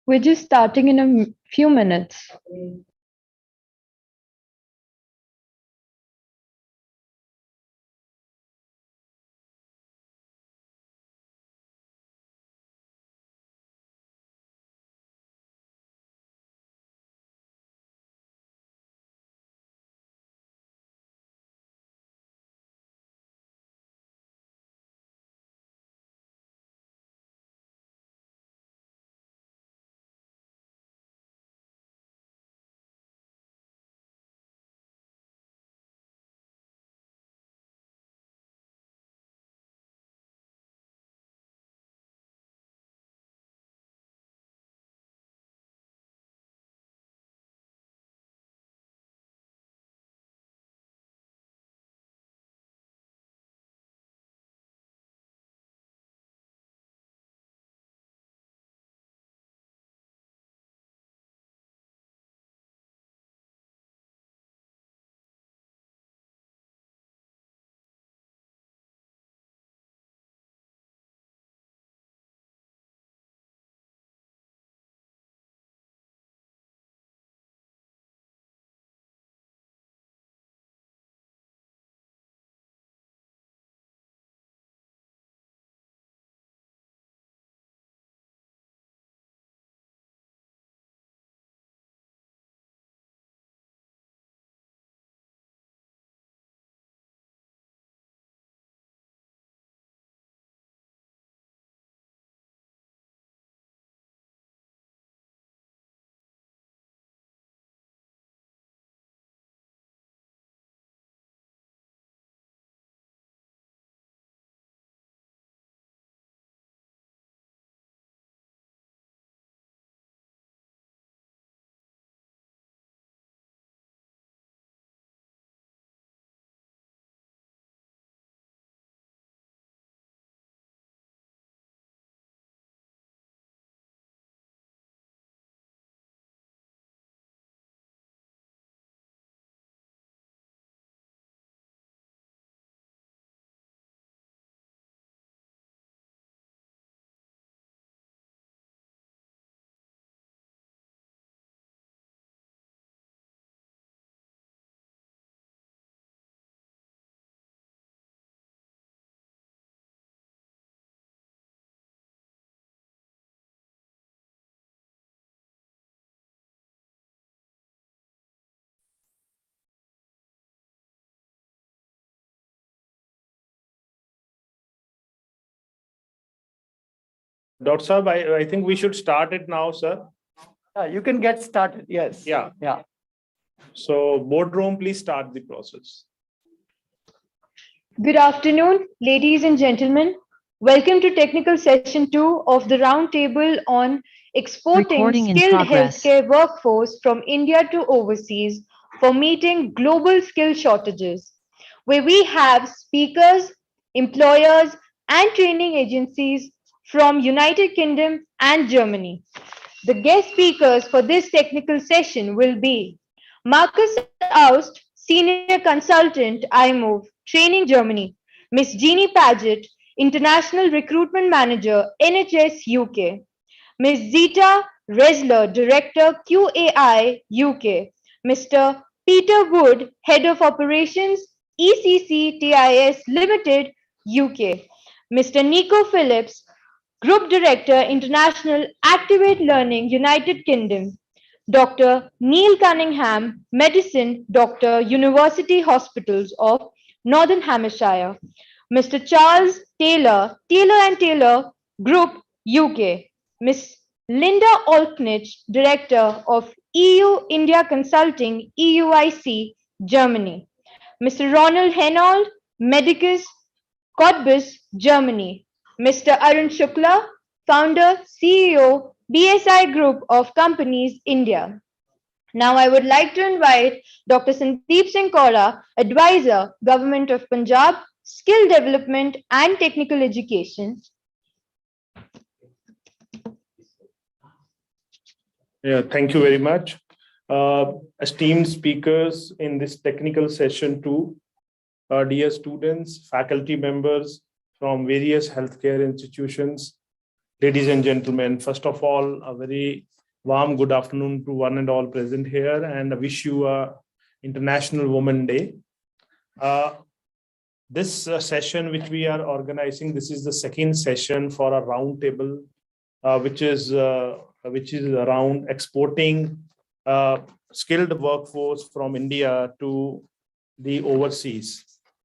We're just starting in a few minutes. Dr. Saab, I think we should start it now, sir. You can get started. Yes. Yeah. Yeah. So boardroom, please start the process. Good afternoon, ladies and gentlemen. Welcome to technical session 2 of the roundtable on exporting Recording in skilled progress. healthcare workforce from India to overseas for meeting global skill shortages, where we have speakers, employers, and training agencies from United Kingdom and Germany. The guest speakers for this technical session will be Marcus Aust, Senior Consultant, iMove, Training Germany, Miss Jeannie Paget, International Recruitment Manager, NHS UK, Miss Zita Resler, Director, QAI UK, Mr. Peter Wood, Head of Operations, ECCTIS Limited, UK, Mr. Nico Phillips, Group Director, International Activate Learning, United Kingdom, Dr. Neil Cunningham, Medicine Doctor, University Hospitals of Northern Hampshire, Mr. Charles Taylor, Taylor and Taylor Group, UK, Ms. Linda Olknich, Director of EU India Consulting, EUIC, Germany, Mr. Ronald Henold, Medicus, Cottbus, Germany, Mr. Arun Shukla, Founder, CEO, BSI Group of Companies, India. Now I would like to invite Dr. Sandeep Singh Kaura, Advisor, Government of Punjab, Skill Development and Technical Education. Yeah, thank you very much. Esteemed speakers in this technical session 2, dear students, faculty members from various healthcare institutions, Ladies and gentlemen, first of all, a very warm good afternoon to one and all present here, and I wish you a International Women Day. This session which we are organizing, this is the second session for a roundtable, which is around exporting skilled workforce from India to the overseas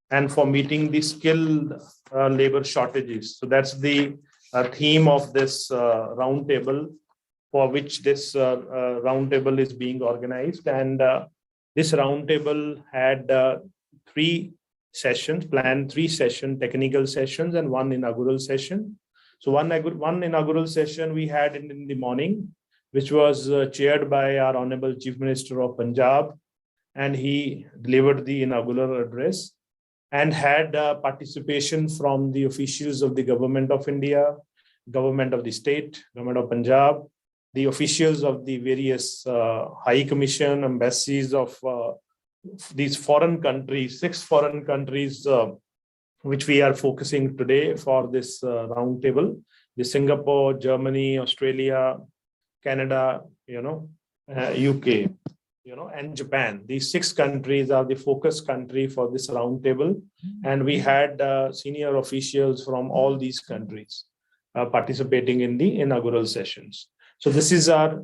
and for meeting the skilled labor shortages. So that's the theme of this roundtable, for which this roundtable is being organized. And this roundtable had three sessions, planned three technical sessions, and one inaugural session. So one inaugural session we had in the morning, which was chaired by our Honorable Chief Minister of Punjab, and he delivered the inaugural address and had participation from the officials of the Government of India, Government of the State, Government of Punjab, the officials of the various High Commission, embassies of these foreign countries, 6 foreign countries, which we are focusing today for this roundtable: the Singapore, Germany, Australia, Canada, UK, and Japan. These 6 countries are the focus country for this roundtable, and we had senior officials from all these countries participating in the inaugural sessions. So this is our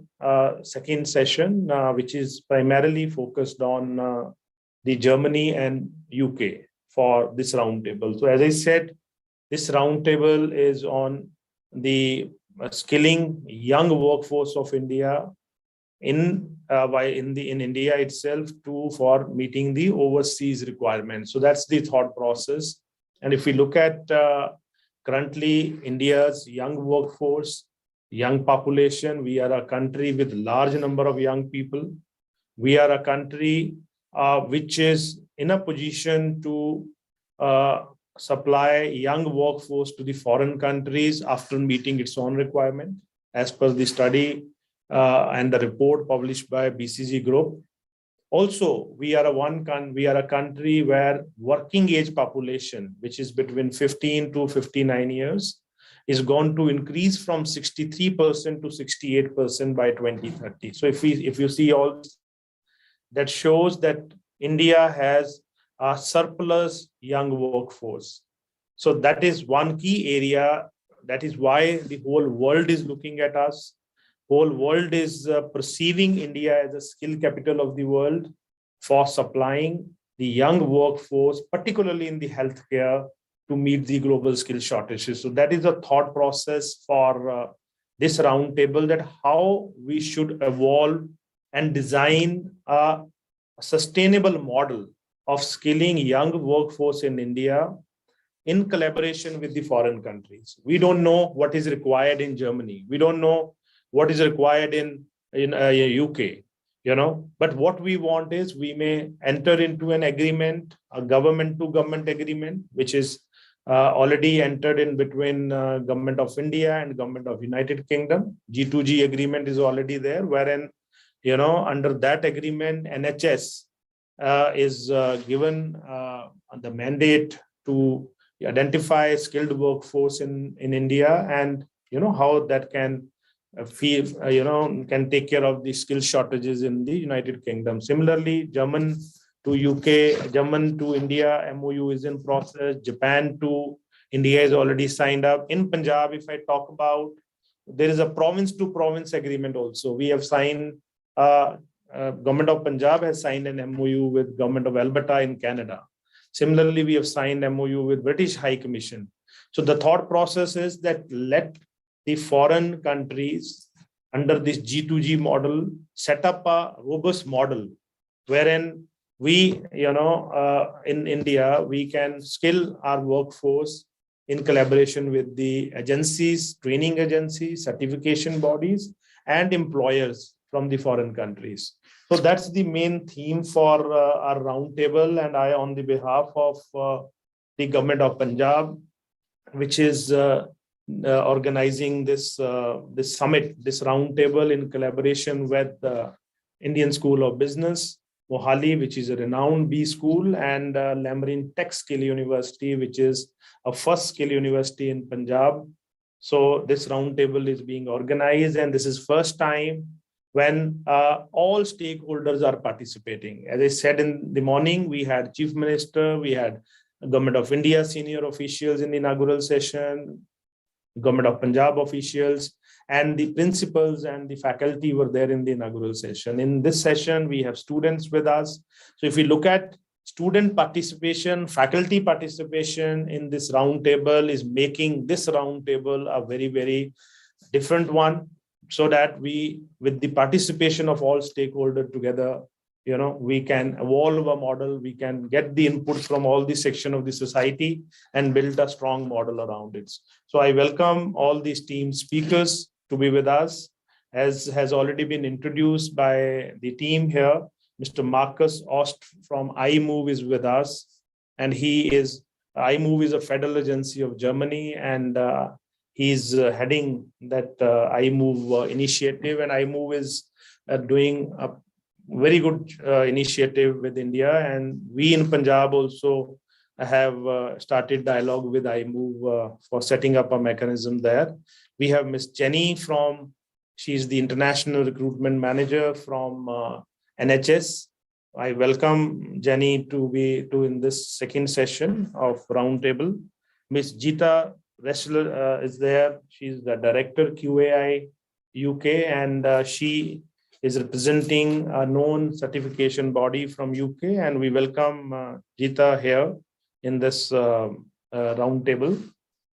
second session, which is primarily focused on the Germany and UK for this roundtable. So as I said, this roundtable is on the skilling young workforce of India in India itself for meeting the overseas requirements. So that's the thought process. And if we look at currently India's young workforce, young population, we are a country with large number of young people. We are a country which is in a position to supply young workforce to the foreign countries after meeting its own requirement, as per the study and the report published by BCG Group. Also, we are a country where working age population, which is between 15 to 59 years, is going to increase from 63% to 68% by 2030. So if you see all, that shows that India has a surplus young workforce. So that is one key area. That is why the whole world is looking at us. Whole world is perceiving India as a skill capital of the world for supplying the young workforce, particularly in the healthcare, to meet the global skill shortages. So that is a thought process for this roundtable, that how we should evolve and design a sustainable model of skilling young workforce in India in collaboration with the foreign countries. We don't know what is required in Germany. We don't know what is required in UK, but what we want is we may enter into an agreement, a government to government agreement, which is already entered in between Government of India and Government of United Kingdom. G2G agreement is already there, wherein, under that agreement, NHS is given the mandate to identify skilled workforce in India, and how that can can take care of the skill shortages in the United Kingdom. Similarly, German to UK, German to India MOU is in process. Japan to India is already signed up. In Punjab, if I talk about, there is a province to province agreement also. We have signed, Government of Punjab has signed an MOU with Government of Alberta in Canada. Similarly, we have signed MOU with British High Commission. So the thought process is that let the foreign countries under this G2G model set up a robust model wherein we, in India, we can skill our workforce in collaboration with the agencies, training agencies, certification bodies, and employers from the foreign countries. So that's the main theme for our roundtable. And I, on the behalf of the Government of Punjab, which is organizing this summit, this roundtable in collaboration with the Indian School of Business, Mohali, which is a renowned B school, and LAMRIN Tech Skill University, which is a first skill university in Punjab, So this roundtable is being organized, and this is first time when all stakeholders are participating. As I said in the morning, we had Chief Minister, we had Government of India senior officials in the inaugural session, Government of Punjab officials, and the principals and the faculty were there in the inaugural session. In this session, we have students with us. So if we look at student participation, faculty participation in this roundtable is making this roundtable a very, very different one, so that we, with the participation of all stakeholders together, we can evolve a model, we can get the inputs from all the section of the society and build a strong model around it. So I welcome all these team speakers to be with us. As has already been introduced by the team here, Mr. Marcus Ost from iMove is with us, and iMove is a federal agency of Germany, and he's heading that iMove initiative, and iMove is doing a very good initiative with India, and we in Punjab also have started dialogue with iMove for setting up a mechanism there. We have Ms. Jenny she's the international recruitment manager from NHS. I welcome Jenny to in this second session of roundtable. Ms. Geeta Wrestler is there. She's the director QAI UK, and she is representing a known certification body from UK, and we welcome Geeta here in this roundtable.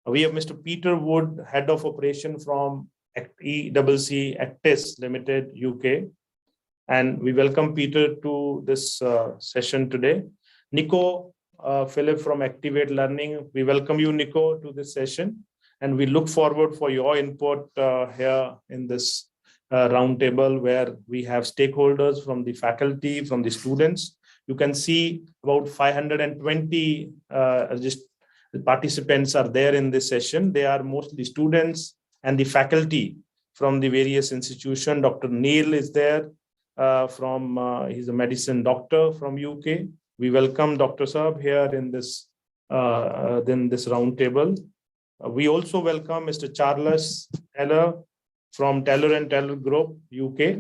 We have Mr. Peter Wood, Head of Operation from ECC Actis Limited, UK, and we welcome Peter to this session today. Nico Philip from Activate Learning, we welcome you, Nico, to this session, and we look forward for your input here in this roundtable, where we have stakeholders from the faculty, from the students. You can see about 520 participants are there in this session. They are mostly students and the faculty from the various institutions. Dr. Neil is there he's a medicine doctor from UK. We welcome Dr. Saab here in this roundtable. We also welcome Mr. Charles Teller from Teller and Teller Group, UK.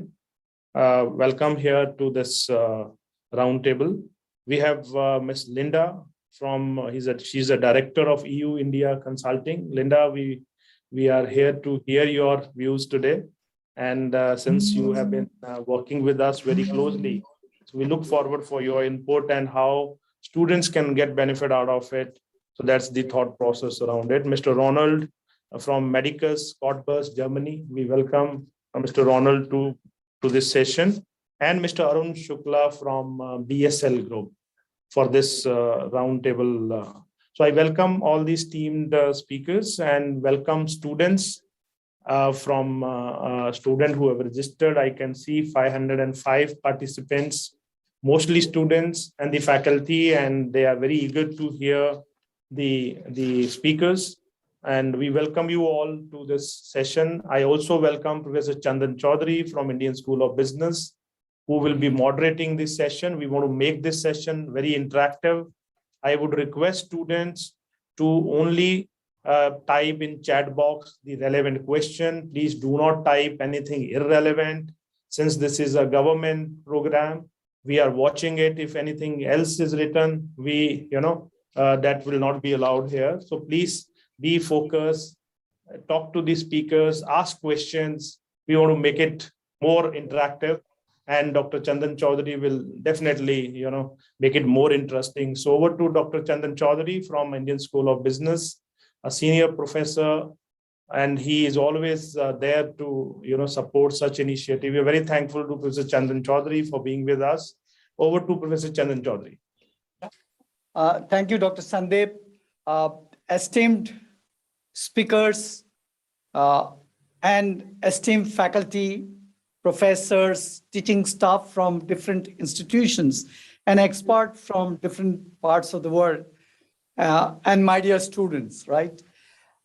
Welcome here to this roundtable. We have Ms. Linda she's a director of EU India Consulting. Linda, we are here to hear your views today. And since you have been working with us very closely, so we look forward for your input and how students can get benefit out of it. So that's the thought process around it. Mr. Ronald from Medicus, Cottbus, Germany. We welcome Mr. Ronald to this session, and Mr. Arun Shukla from BSL Group for this roundtable. So I welcome all these teamed speakers and welcome students from student who have registered. I can see 505 participants, mostly students and the faculty, and they are very eager to hear the speakers. And we welcome you all to this session. I also welcome Professor Chandan Chaudhary from Indian School of Business, who will be moderating this session. We want to make this session very interactive. I would request students to only type in chat box the relevant question. Please do not type anything irrelevant. Since this is a government program, we are watching it. If anything else is written, that will not be allowed here. So please be focused, talk to the speakers, ask questions. We want to make it more interactive, and Dr. Chandan Chaudhary will definitely, make it more interesting. So over to Dr. Chandan Chaudhary from Indian School of Business, a senior professor, and he is always there to, support such initiative. We are very thankful to Professor Chandan Chaudhary for being with us. Over to Professor Chandan Chaudhary. Thank you, Dr. Sandeep. Esteemed speakers and esteemed faculty, professors, teaching staff from different institutions, and experts from different parts of the world, and my dear students, right?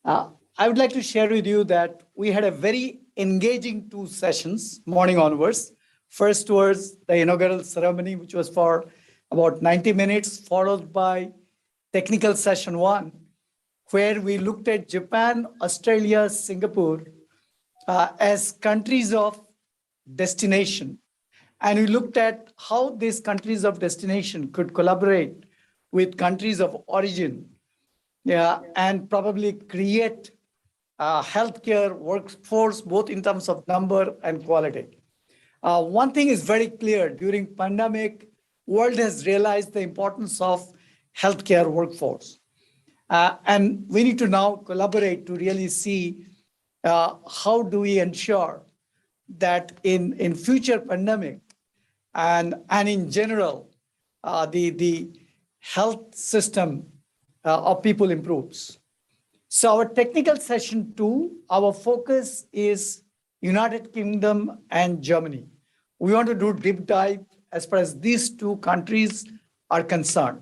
I would like to share with you that we had a very engaging 2 sessions, morning onwards. First was the inaugural ceremony, which was for about 90 minutes, followed by technical session 1. where we looked at Japan, Australia, Singapore as countries of destination. And we looked at how these countries of destination could collaborate with countries of origin, and probably create a healthcare workforce, both in terms of number and quality. One thing is very clear: during pandemic, world has realized the importance of healthcare workforce. And we need to now collaborate to really see how do we ensure that in future pandemic and in general, the health system of people improves. So our technical session 2, our focus is United Kingdom and Germany. We want to do deep dive as far as these two countries are concerned.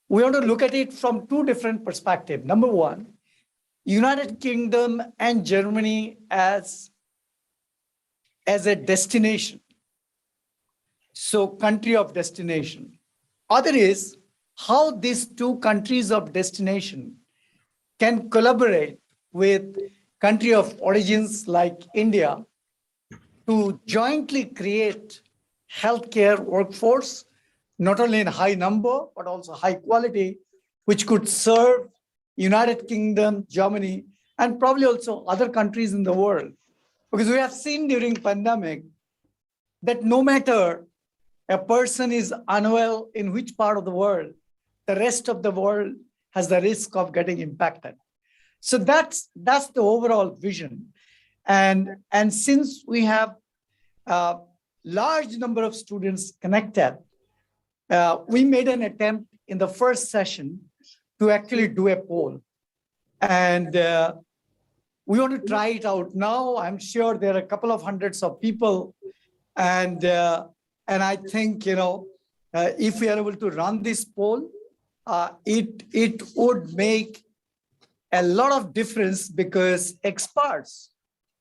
We want to look at it from two different perspectives. Number one, United Kingdom and Germany as a destination. So country of destination. Other is how these two countries of destination can collaborate with country of origins like India to jointly create healthcare workforce, not only in high number, but also high quality, which could serve United Kingdom, Germany, and probably also other countries in the world. Because we have seen during pandemic that no matter a person is unwell in which part of the world, the rest of the world has the risk of getting impacted. So that's the overall vision. And since we have a large number of students connected, we made an attempt in the first session to actually do a poll. And we want to try it out now. I'm sure there are a couple of hundreds of people. And I think, if we are able to run this poll, it would make a lot of difference, because experts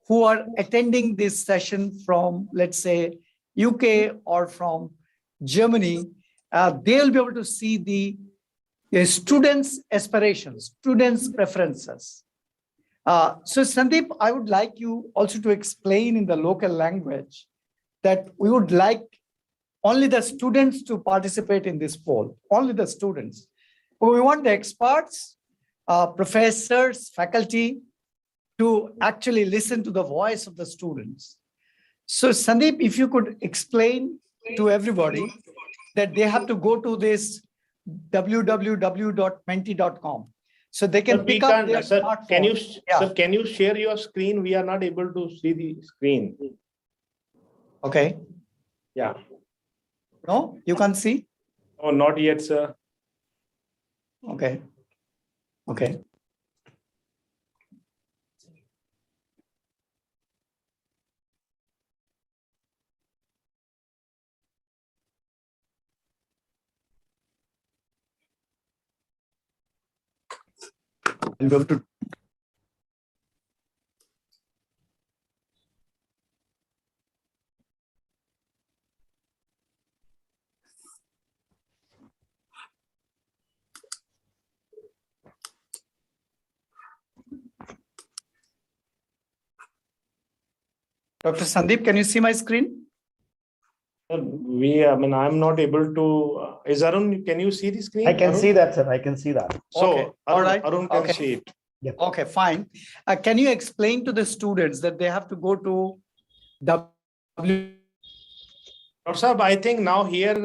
who are attending this session from, let's say, UK or from Germany, they'll be able to see the students' aspirations, students' preferences. So Sandeep, I would like you also to explain in the local language that we would like only the students to participate in this poll, only the students. But we want the experts, professors, faculty to actually listen to the voice of the students. So Sandeep, if you could explain to everybody that they have to go to this www.menti.com. So they can pick up their smartphone. Sir, can you share your screen? We are not able to see the screen. Okay. Yeah. No, you can't see? Oh, not yet, sir. Okay. Okay. I'll be able to. Dr. Sandeep, can you see my screen? I'm not able to. Is Arun, can you see the screen? I can Arun? see that, sir. I can see that. So, Okay. Arun, All right. Arun can Okay. see it. Yep. Okay, fine. Can you explain to the students that they have to go to W? Dr. Saab, I think now here,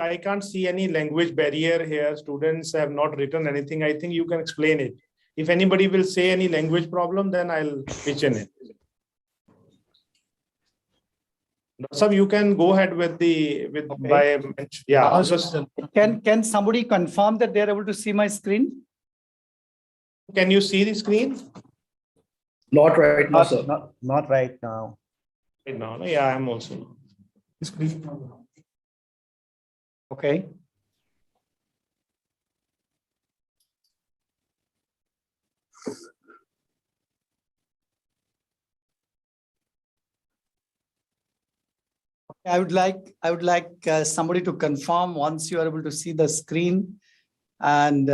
I can't see any language barrier here. Students have not written anything. I think you can explain it. If anybody will say any language problem, then I'll pitch in it. Dr. Saab, you can go ahead with Okay. yeah. Can somebody confirm that they're able to see my screen? Can you see the screen? Not right now, sir. Not right now. Right now, no? Yeah, I'm also. Okay. I would like somebody to confirm once you are able to see the screen, and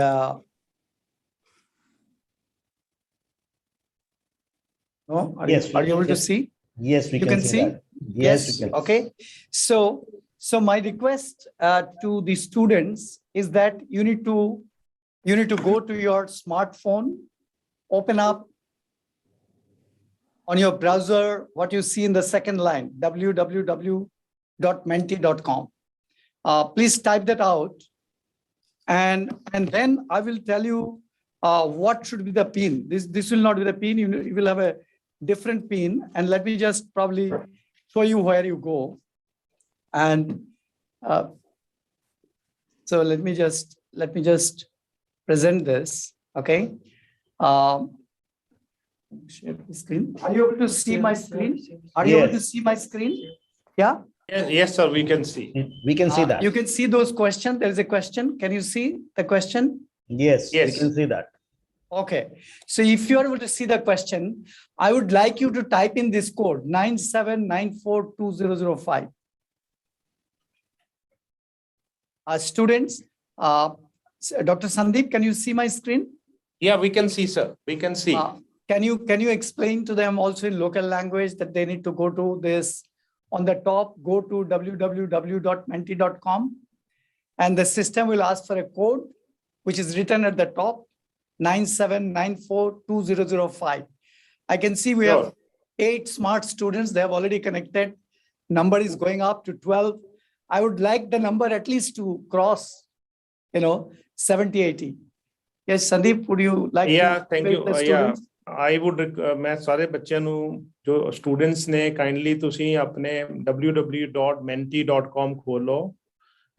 No? Are Yes, you able to yes. see? Yes, we You can can see see? that. Yes, we can. Okay. So my request to the students is that you need to go to your smartphone, open up on your browser what you see in the second line, www.menti.com. Please type that out, and then I will tell you what should be the pin. This will not be the pin. You will have a different pin, and let me just probably show you where you go. And so let me just present this. Okay. Share the screen. Are you able to see my screen? Are you able to Yes. see my screen? Yeah. Yes, sir, we can see. We can see that. You can see those questions. There is a question. Can you see the question? Yes, we Yes. can see that. Okay. So if you are able to see the question, I would like you to type in this code 97942005. Students, Dr. Sandeep, can you see my screen? Yeah, we can see, sir. We can see. Can you explain to them also in local language that they need to go to this on the top, go to www.menti.com, and the system will ask for a code, which is written at the top, 97942005. I can see we have 8 smart students. They have already connected. Number is going up to 12. I would like the number at least to cross, 70, 80. Yes, Sandeep, would you like Yeah, to thank invite you. the students? I would ਮੈਂ ਸਾਰੇ ਬੱਚਿਆਂ ਨੂੰ ਜੋ students ਨੇ kindly ਤੁਸੀਂ ਆਪਣੇ www.menti.com ਖੋਲੋ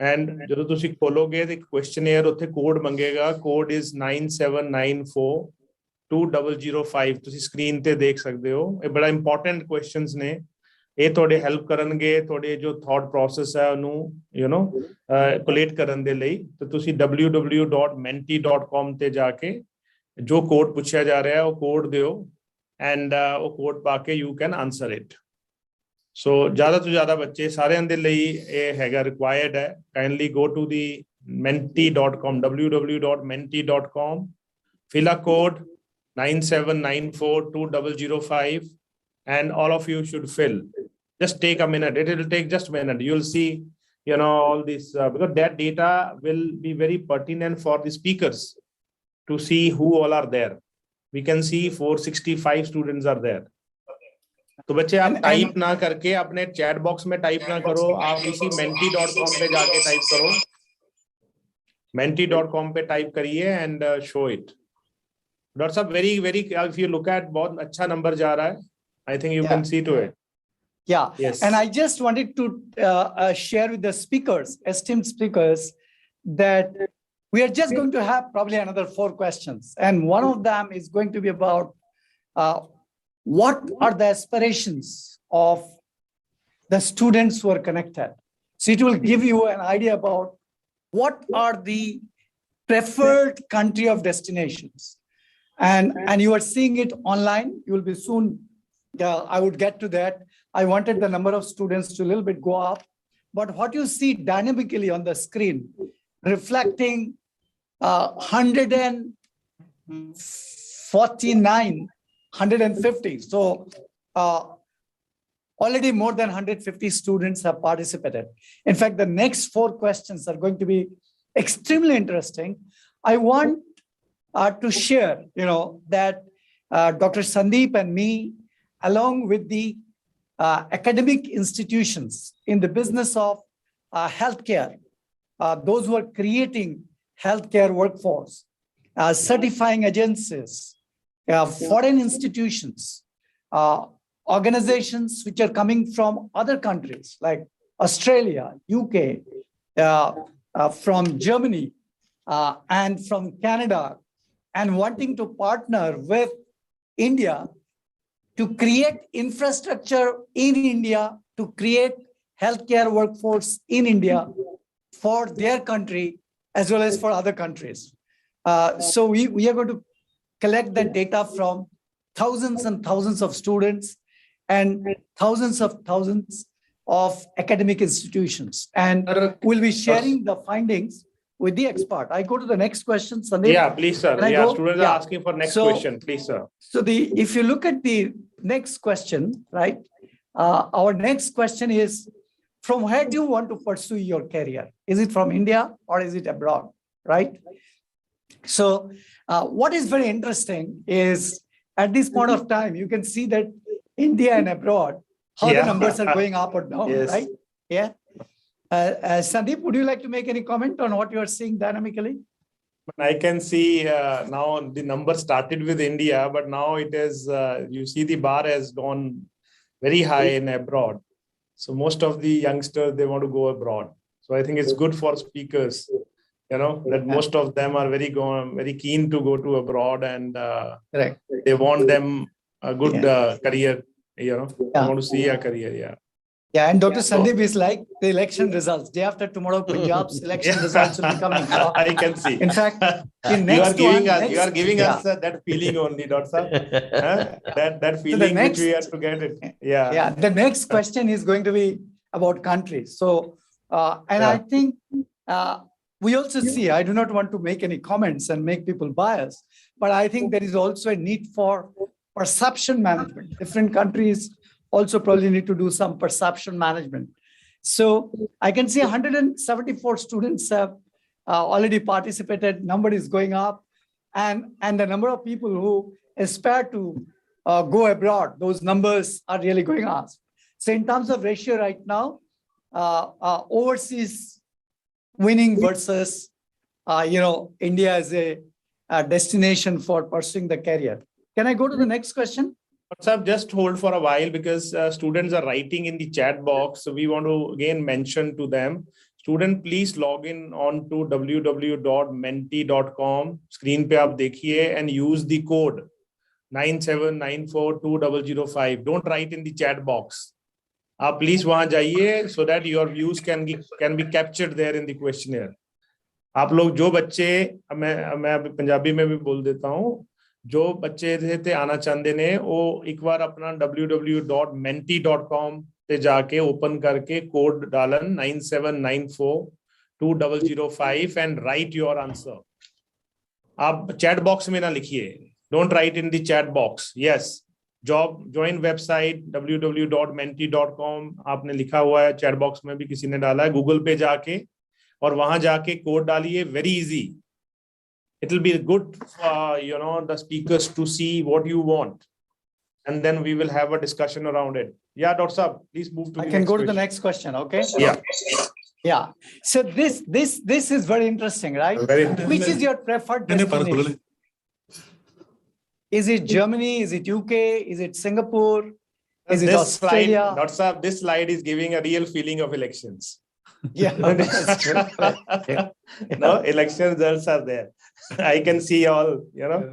and ਜਦੋਂ ਤੁਸੀਂ ਖੋਲੋਗੇ ਤੇ ਇੱਕ ਕੁਐਸਚਨੇਅਰ ਉੱਥੇ ਕੋਡ ਮੰਗੇਗਾ ਕੋਡ ਇਜ਼ 97942005 ਤੁਸੀਂ ਸਕਰੀਨ ਤੇ ਦੇਖ ਸਕਦੇ ਹੋ ਇਹ ਬੜਾ ਇੰਪੋਰਟੈਂਟ ਕੁਐਸਚਨਸ ਨੇ ਇਹ ਤੁਹਾਡੇ ਹੈਲਪ ਕਰਨਗੇ ਤੁਹਾਡੇ ਜੋ ਥਾਟ ਪ੍ਰੋਸੈਸ ਹੈ ਉਹਨੂੰ ਕੋਲੇਟ ਕਰਨ ਦੇ ਲਈ ਤੇ ਤੁਸੀਂ www.menti.com ਤੇ ਜਾ ਕੇ ਜੋ ਕੋਡ ਪੁੱਛਿਆ ਜਾ ਰਿਹਾ ਹੈ ਉਹ ਕੋਡ ਦਿਓ ਐਂਡ ਉਹ ਕੋਡ ਪਾ ਕੇ you can answer it so ਜ਼ਿਆਦਾ ਤੋਂ ਜ਼ਿਆਦਾ ਬੱਚੇ ਸਾਰਿਆਂ ਦੇ ਲਈ ਇਹ ਹੈਗਾ ਰਿਕੁਆਇਰਡ ਹੈ kindly go to the menti.com www.menti.com fill a code 97942005 and all of you should fill. Just take a minute. It will take just a minute. You'll see, all this because that data will be very pertinent for the speakers to see who all are there. We can see 465 students are there. तो बच्चे आप type ना करके अपने chat box में type ना करो आप इसी menti.com पे जाके टाइप करो menti.com पे टाइप करिए and show it. डॉक्टर साहब very if you look at बहुत अच्छा नंबर जा रहा है. I think you can see to it. Yeah. Yes. And I just wanted to share with the speakers, esteemed speakers, that we are just going to have probably another 4 questions. And one of them is going to be about what are the aspirations of the students who are connected. So it will give you an idea about what are the preferred country of destinations. And you are seeing it online. You will be soon. Yeah, I would get to that. I wanted the number of students to a little bit go up. But what you see dynamically on the screen, reflecting 149, 150. So already more than 150 students have participated. In fact, the next 4 questions are going to be extremely interesting. I want to share, that Dr. Sandeep and me, along with the academic institutions in the business of healthcare, those who are creating healthcare workforce, certifying agencies, foreign institutions, organizations which are coming from other countries like Australia, UK, from Germany, and from Canada, and wanting to partner with India to create infrastructure in India, to create healthcare workforce in India for their country as well as for other countries. So we are going to collect that data from thousands and thousands of students and thousands of academic institutions. And we'll be sharing the findings with the expert. I go to the next question, Sandeep. Yeah, please, sir. Yeah, students are asking for next question, please, sir. So if you look at the next question, right? Our next question is, from where do you want to pursue your career? Is it from India or is it abroad, right? So what is very interesting is at this point of time, you can see that India and abroad, how the numbers are going up or down, Yes. right? Yeah. Sandeep, would you like to make any comment on what you are seeing dynamically? I can see now the number started with India, but now it is, you see the bar has gone very high in abroad. So most of the youngsters, they want to go abroad. So I think it's good for speakers, that most of them are very keen to go to abroad, and Correct. they want them a good career, they want to see a career. Yeah. Yeah, and Dr. Sandeep is like the election results. Day after tomorrow, Punjab's election results will be coming. I can see. In fact, in you next are giving one, us, you are giving us that feeling only, Doctor. That feeling which we have to get it. Yeah. Yeah. The next question is going to be about countries. So, and I think we also see, I do not want to make any comments and make people biased, but I think there is also a need for perception management. Different countries also probably need to do some perception management. So I can see 174 students have already participated, number is going up, and the number of people who aspire to go abroad, those numbers are really going up. So in terms of ratio right now, overseas winning versus, India as a destination for pursuing the career. Can I go to the next question? Sir, just hold for a while because students are writing in the chat box. So we want to again mention to them, student, please log in on to www.menti.com. Screen pe aap dekhiye and use the code 97942005. Don't write in the chat box. Please wahan jaiye so that your views can be captured there in the questionnaire. आप लोग जो बच्चे, मैं पंजाबी में भी बोल देता हूँ, जो बच्चे थे आना चाहते ने वो एक बार अपना www.menti.com पे जाके ओपन करके कोड डालन 97942005 एंड राइट योर आंसर. आप चैट बॉक्स में ना लिखिए, don't write in the chat box. Yes, job join website www.menti.com आपने लिखा हुआ है, चैट बॉक्स में भी किसी ने डाला है, गूगल पे जाके और वहां जाके कोड डालिए. Very easy. It will be good for the speakers to see what you want, and then we will have a discussion around it. Yeah, Dr. Saab, please move to. I can go to the next question. Okay. Yeah. Yeah. So this is very interesting, right? Very interesting. Which is your preferred destination? Is it Germany? Is it UK? Is it Singapore? Is it Australia? Dr. Saab, this slide is giving a real feeling of elections. Yeah, that's true. No, election results are there. I can see all, Yeah.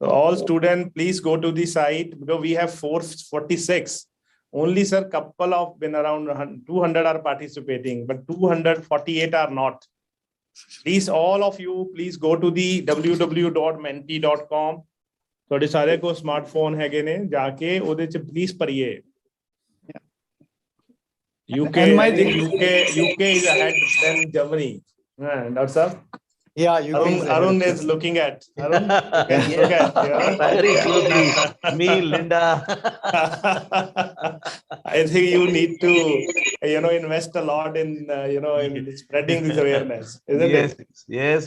So all students, please go to the site because we have 446. Only, sir, couple of been around 200 are participating, but 248 are not. Please, all of you, please go to the www.menti.com. ਤੁਹਾਡੇ ਸਾਰੇ ਕੋ smartphone ਹੈਗੇ ਨੇ, ਜਾ ਕੇ ਉਹਦੇ ਚ please ਭਰੀਏ. UK is ahead than Germany. Dr. Sir? Yeah, Arun is looking at. Arun, look at. Very closely. Me, Linda. I think you need to, invest a lot in, in spreading this awareness, isn't it? Yes.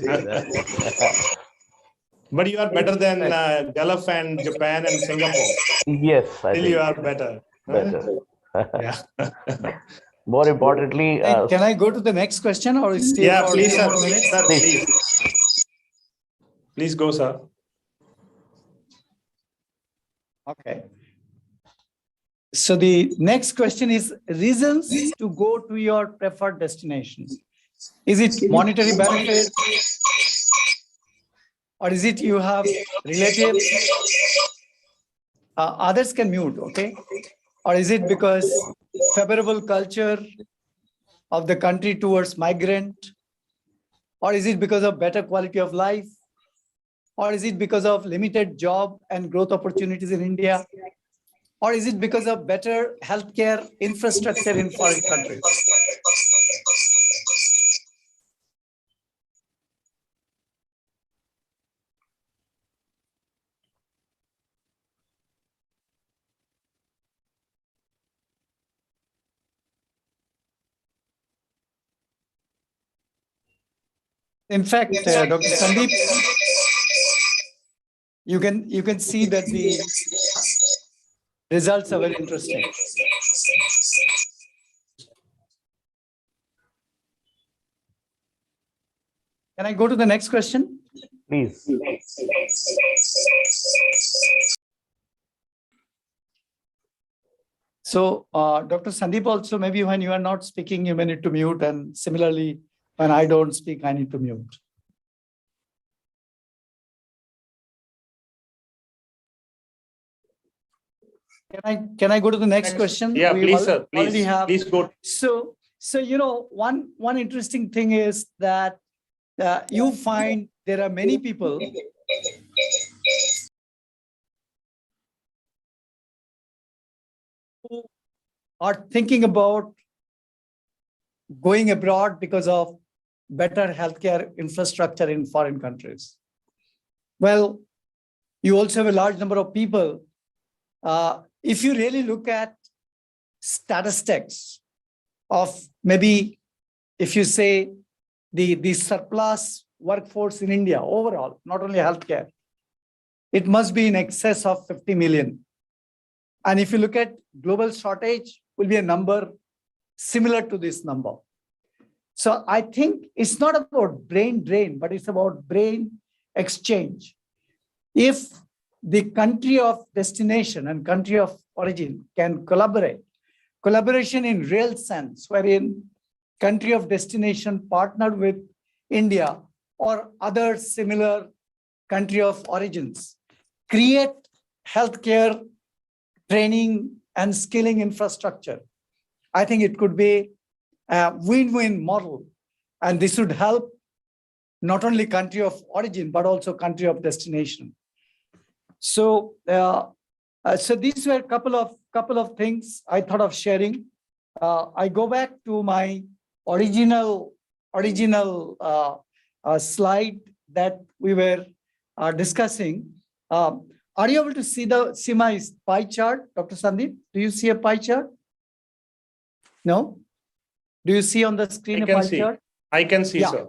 But you are better than Gulf and Japan and Singapore. Yes, I Still think you are better. better. Yeah. More importantly, can I go to the next question or stay? Yeah, for please, 2 sir. more minutes? Sir, please. Please go, sir. Okay. So the next question is reasons to go to your preferred destinations. Is it monetary benefit? Or is it you have relatives? Others can mute, okay? Or is it because favorable culture of the country towards migrant? Or is it because of better quality of life? Or is it because of limited job and growth opportunities in India? Or is it because of better healthcare infrastructure in foreign countries? In fact, Dr. Sandeep, you can see that the results are very interesting. Can I go to the next question? Please. So, Dr. Sandeep, also maybe when you are not speaking, you may need to mute, and similarly, when I don't speak, I need to mute. Can I go to the next question? Yeah, We please, sir. Please, already have. please go. So one interesting thing is that you find there are many people who are thinking about going abroad because of better healthcare infrastructure in foreign countries. Well, you also have a large number of people. If you really look at statistics of maybe, if you say the surplus workforce in India overall, not only healthcare, it must be in excess of 50 million. And if you look at global shortage, will be a number similar to this number. So I think it's not about brain drain, but it's about brain exchange. If the country of destination and country of origin can collaborate, collaboration in real sense, wherein country of destination partnered with India or other similar country of origins, create healthcare training and skilling infrastructure. I think it could be a win-win model, and this would help not only country of origin, but also country of destination. So, so these were a couple of things I thought of sharing. I go back to my original slide that we were discussing. Are you able to see my pie chart, Dr. Sandeep? Do you see a pie chart? No? Do you see on the screen a pie chart? I can see, Yeah. sir.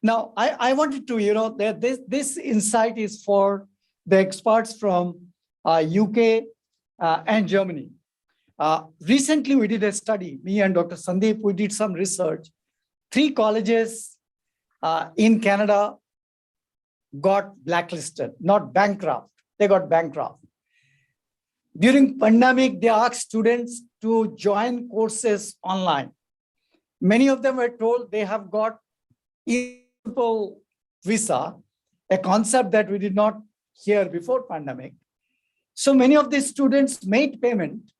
Now, I wanted to, this insight is for the experts from UK and Germany. Recently, we did a study, me and Dr. Sandeep, we did some research. 3 colleges in Canada got blacklisted, not bankrupt. They got bankrupt. During pandemic, they asked students to join courses online. Many of them were told they have got simple visa, a concept that we did not hear before pandemic. So many of these students made payment,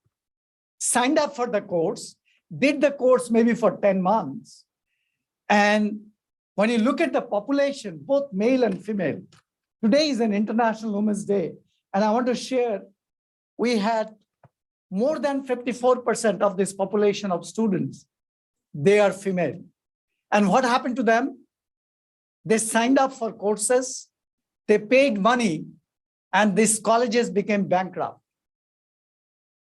signed up for the course, did the course maybe for 10 months. And when you look at the population, both male and female, today is an International Women's Day. And I want to share, we had more than 54% of this population of students, they are female. And what happened to them? They signed up for courses, they paid money, and these colleges became bankrupt.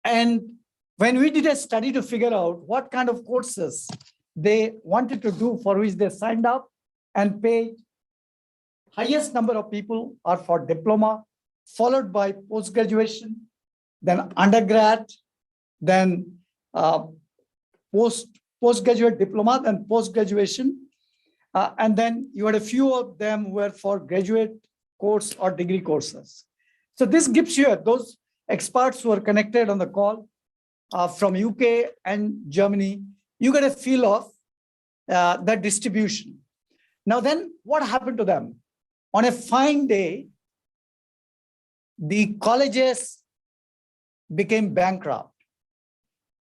And when we did a study to figure out what kind of courses they wanted to do for which they signed up and paid, highest number of people are for diploma, followed by post-graduation, then undergrad, then postgraduate diploma, then post-graduation. And then you had a few of them were for graduate course or degree courses. So this gives you, those experts who are connected on the call from UK and Germany, you get a feel of that distribution. Now then, what happened to them? On a fine day, the colleges became bankrupt.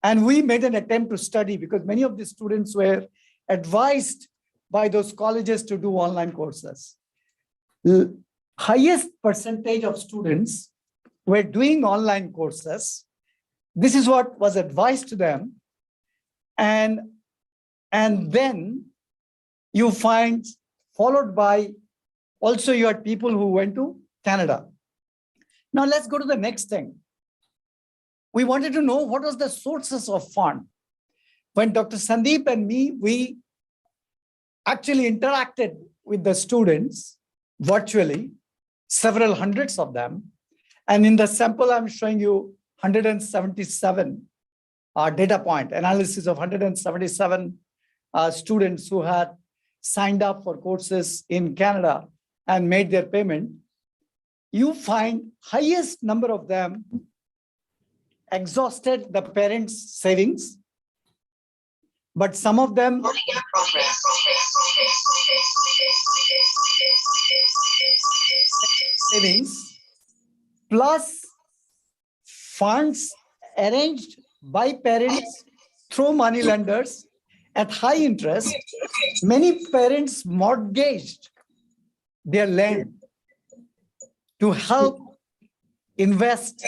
And we made an attempt to study because many of the students were advised by those colleges to do online courses. The highest percentage of students were doing online courses. This is what was advised to them. And then you find, followed by, also you had people who went to Canada. Now let's go to the next thing. We wanted to know what was the sources of fund. When Dr. Sandeep and me, we actually interacted with the students virtually, several hundreds of them. And in the sample, I'm showing you 177 data point analysis of 177 students who had signed up for courses in Canada and made their payment. You find highest number of them exhausted the parents' savings, but some of them savings plus funds arranged by parents through money lenders at high interest. Many parents mortgaged their land to help invest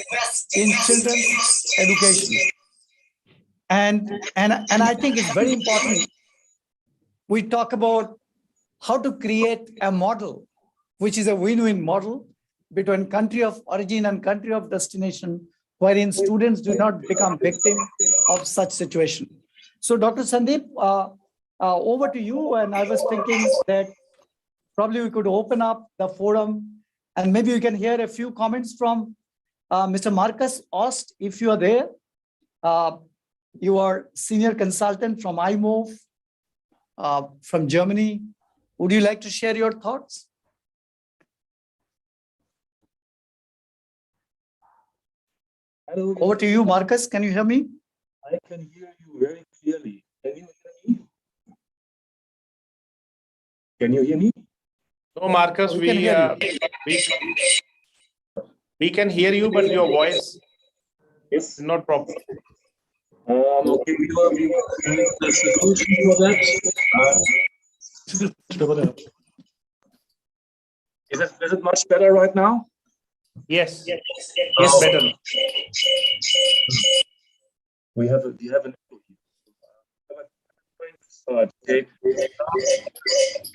in children's education. And I think it's very important. We talk about how to create a model, which is a win-win model between country of origin and country of destination, wherein students do not become victim of such situation. So Dr. Sandeep, over to you. And I was thinking that probably we could open up the forum and maybe you can hear a few comments from Mr. Marcus Ost, if you are there. You are senior consultant from IMOV from Germany. Would you like to share your thoughts? Hello. Over to you, Marcus. Can you hear me? I can hear you very clearly. Can you hear me? Can you hear me? No, Marcus, we can hear you, but your voice Yes. is not proper. Okay, we need the solution for that. Is it much better right now? Yes, yes, Oh. better. We have an echo here. Start. Okay.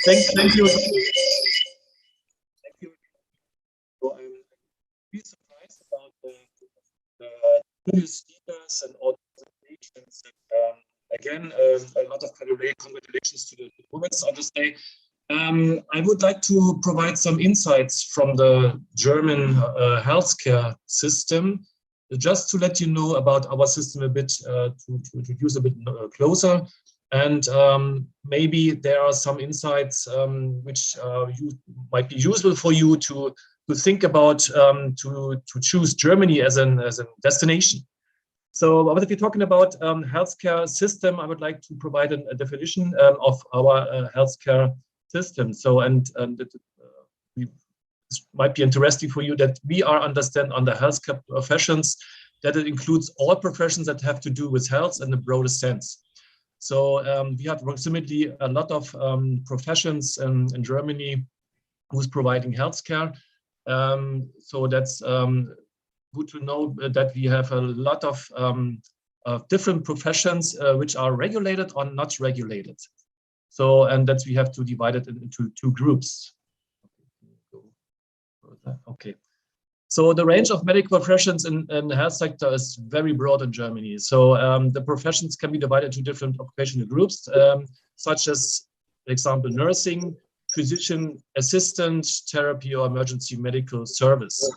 Thank you. Thank you. So I'm really surprised about the new speakers and all the presentations. Again, a lot of congratulations to the women on this day. I would like to provide some insights from the German healthcare system, just to let you know about our system a bit, to introduce a bit closer. And maybe there are some insights which might be useful for you to think about to choose Germany as a destination. So what if you're talking about healthcare system, I would like to provide a definition of our healthcare system. So, this might be interesting for you that we are understand under healthcare professions that it includes all professions that have to do with health in the broadest sense. So we have approximately a lot of professions in Germany who's providing healthcare. So that's good to know that we have a lot of different professions which are regulated or not regulated. So, and that we have to divide it into two groups. Okay. So the range of medical professions in the health sector is very broad in Germany. So the professions can be divided into different occupational groups, such as, for example, nursing, physician assistant, therapy, or emergency medical service.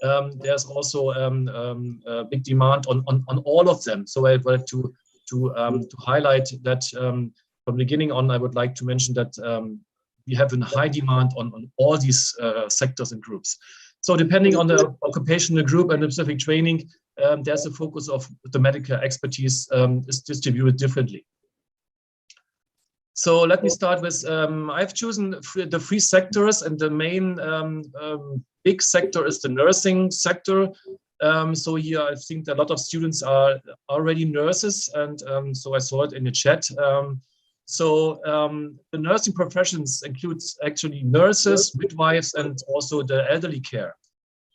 There's also a big demand on all of them. So I would like to highlight that from the beginning on. I would like to mention that we have a high demand on all these sectors and groups. So depending on the occupational group and the specific training, there's a focus of the medical expertise is distributed differently. So let me start with, I've chosen the three sectors, and the main big sector is the nursing sector. So here I think that a lot of students are already nurses, and so I saw it in the chat. The nursing professions includes actually nurses, midwives, and also the elderly care.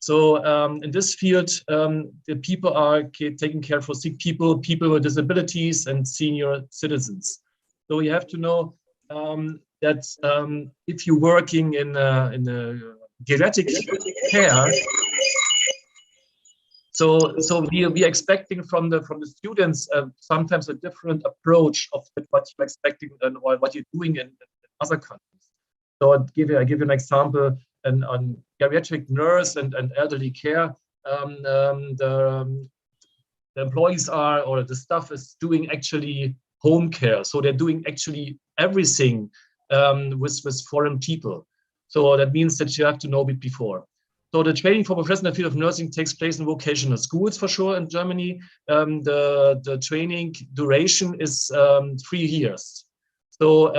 So in this field, the people are taking care for sick people, people with disabilities, and senior citizens. So you have to know that if you're working in a geriatric care, so we are expecting from the students sometimes a different approach of what you're expecting or what you're doing in other countries. So I give you an example, and on geriatric nurse and elderly care, the employees are, or the staff is doing actually home care. So they're doing actually everything with foreign people. So that means that you have to know it before. So the training for professionals in the field of nursing takes place in vocational schools for sure in Germany. The training duration is 3 years. So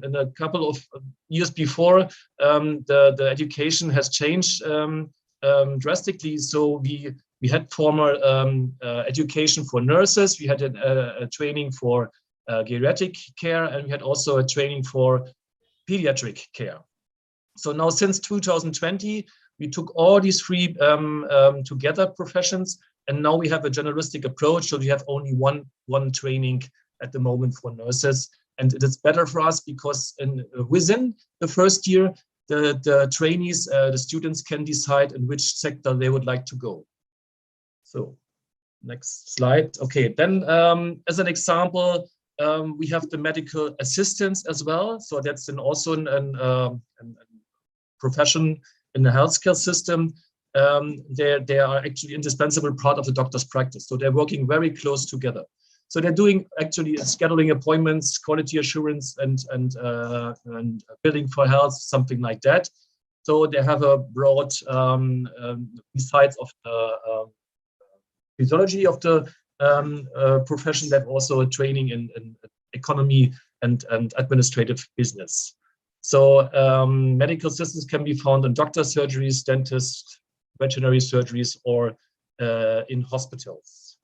in a couple of years before, the education has changed drastically. So we had former education for nurses, we had a training for geriatric care, and we had also a training for pediatric care. So now since 2020, we took all these three together professions, and now we have a generalistic approach. So we have only one training at the moment for nurses, and it is better for us because within the first year, the trainees, the students can decide in which sector they would like to go. So next slide. Okay, then as an example, we have the medical assistants as well. So that's also a profession in the healthcare system. They are actually indispensable part of the doctor's practice. So they're working very close together. So they're doing actually scheduling appointments, quality assurance, and billing for health, something like that. So they have a broad, besides of the physiology of the profession, they have also a training in economy and administrative business. So medical assistants can be found in doctor surgeries, dentists, veterinary surgeries, or in hospitals.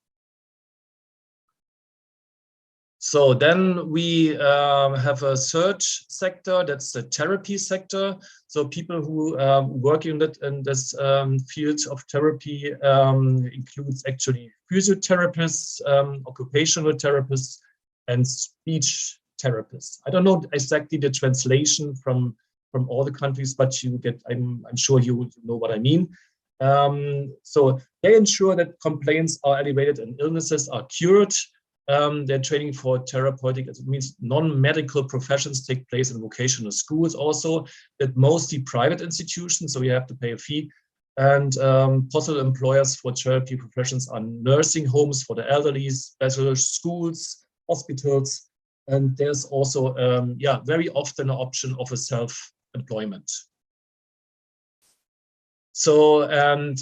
So then we have a third sector, that's the therapy sector. So people who work in this field of therapy includes actually physiotherapists, occupational therapists, and speech therapists. I don't know exactly the translation from all the countries, but you get, I'm sure you know what I mean. So they ensure that complaints are elevated and illnesses are cured. They're training for therapeutic, it means non-medical professions take place in vocational schools also, but mostly private institutions, so you have to pay a fee. And possible employers for therapy professions are nursing homes for the elderly, special schools, hospitals, and there's also, very often an option of a self-employment. So, and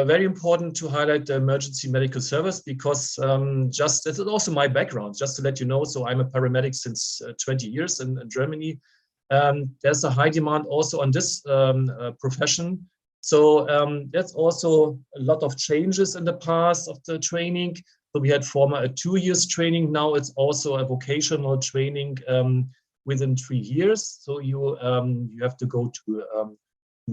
very important to highlight the emergency medical service, because this is also my background, just to let you know. So I'm a paramedic since 20 years in Germany. There's a high demand also on this profession. So there's also a lot of changes in the past of the training. So we had former a 2 years training. Now it's also a vocational training within 3 years. So you have to go to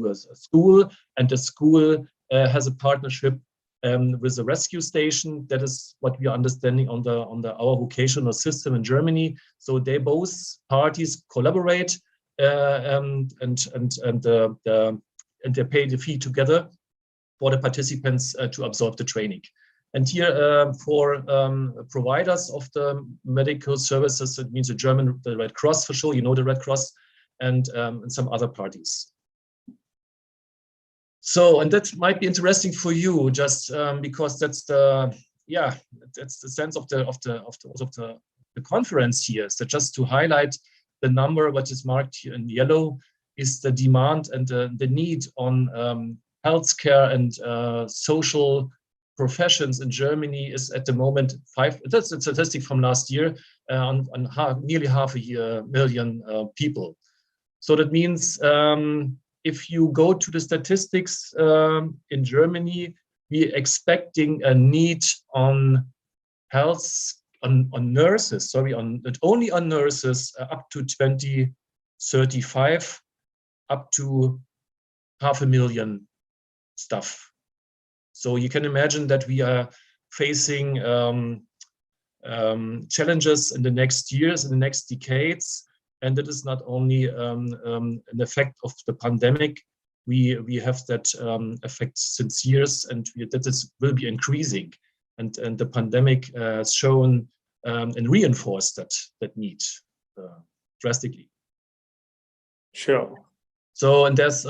a school, and the school has a partnership with a rescue station. That is what we are understanding on our vocational system in Germany. So they both parties collaborate and they pay the fee together for the participants to absorb the training. And here for providers of the medical services, it means the Red Cross for sure, you know the Red Cross, and some other parties. So, and that might be interesting for you, just because that's the sense of the conference here. So just to highlight the number, what is marked here in yellow, is the demand and the need on healthcare and social professions in Germany is at the moment that's a statistic from last year, on nearly half a million people. So that means if you go to the statistics in Germany, we're expecting a need on health, on nurses, not only on nurses, up to 2035, up to 500,000 staff. So you can imagine that we are facing challenges in the next years, in the next decades. And it is not only an effect of the pandemic. We have that effect since years, and that will be increasing. And the pandemic has shown and reinforced that need drastically. Sure. So, and there's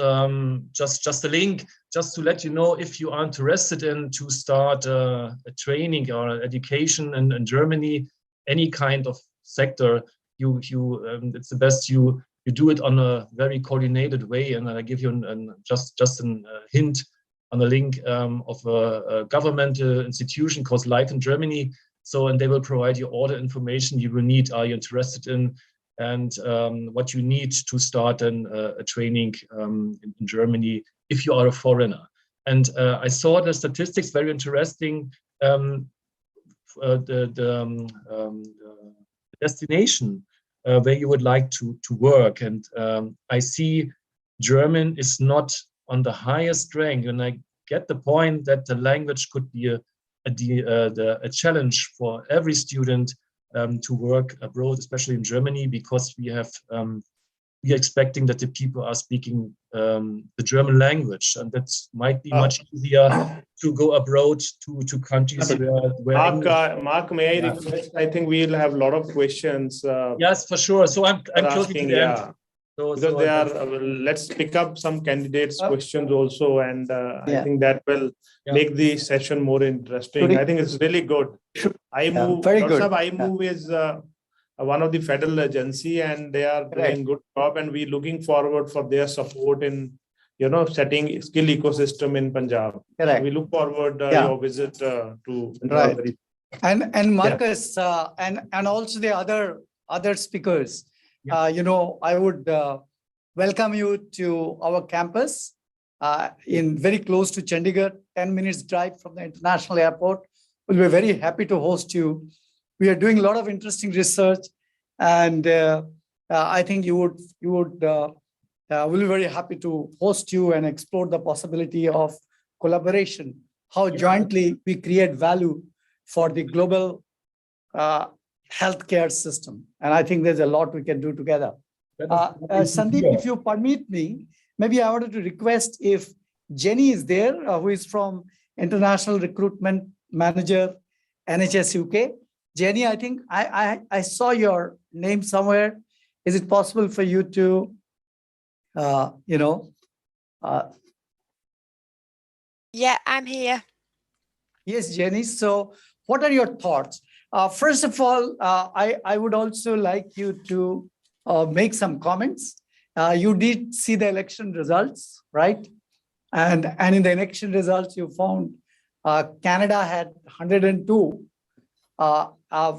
just a link just to let you know if you are interested in to start a training or education in Germany, any kind of sector. It's the best you do it on a very coordinated way. And I give you just a hint on the link of a governmental institution called Life in Germany. So, and they will provide you all the information you will need. Are you interested in? And what you need to start a training in Germany if you are a foreigner. And I saw the statistics, very interesting. The destination where you would like to work. And I see German is not on the highest rank. And I get the point that the language could be a challenge for every student to work abroad, especially in Germany, because we are expecting that the people are speaking the German language, and that might be much easier to go abroad to countries where Mark, may I request? I think we'll have a lot of questions. Yes, for sure. So I'm close to the end. Because they are, let's pick up some candidates' questions also, and I think that will make the session more interesting. I think it's really good. iMove is one of the federal agency, and they are doing good job, and we're looking forward for their support in setting skill ecosystem in Punjab. Correct. We look forward your visit to Punjab. Right. And Marcus and also the other speakers. I would welcome you to our campus in very close to Chandigarh, 10 minutes drive from the international airport. We'll be very happy to host you. We are doing a lot of interesting research, and I think we'll be very happy to host you and explore the possibility of collaboration, how jointly we create value for the global healthcare system. And I think there's a lot we can do together. Sandeep, if you permit me, maybe I wanted to request if Jenny is there, who is from International Recruitment Manager, NHS UK. Jenny, I think I saw your name somewhere. Is it possible for you to, Yeah, I'm here. Yes, Jenny. So what are your thoughts? First of all, I would also like you to make some comments. You did see the election results, right? And in the election results, you found Canada had 102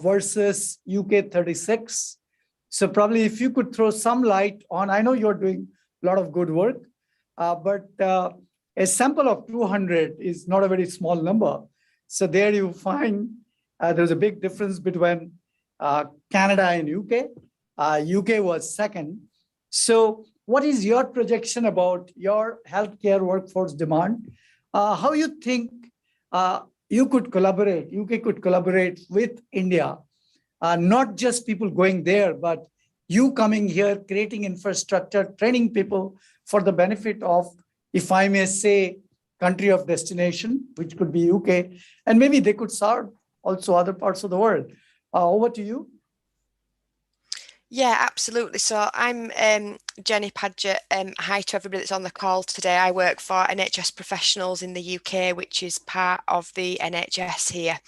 versus UK 36. So probably if you could throw some light on, I know you're doing a lot of good work, but a sample of 200 is not a very small number. So there you find there's a big difference between Canada and UK. UK was second. So what is your projection about your healthcare workforce demand? How you think you could collaborate, UK could collaborate with India, not just people going there, but you coming here, creating infrastructure, training people for the benefit of, if I may say, country of destination, which could be UK, and maybe they could serve also other parts of the world. Over to you. Yeah, absolutely. So I'm Jenny Padgett. Hi to everybody that's on the call today. I work for NHS Professionals in the UK, which is part of the NHS here.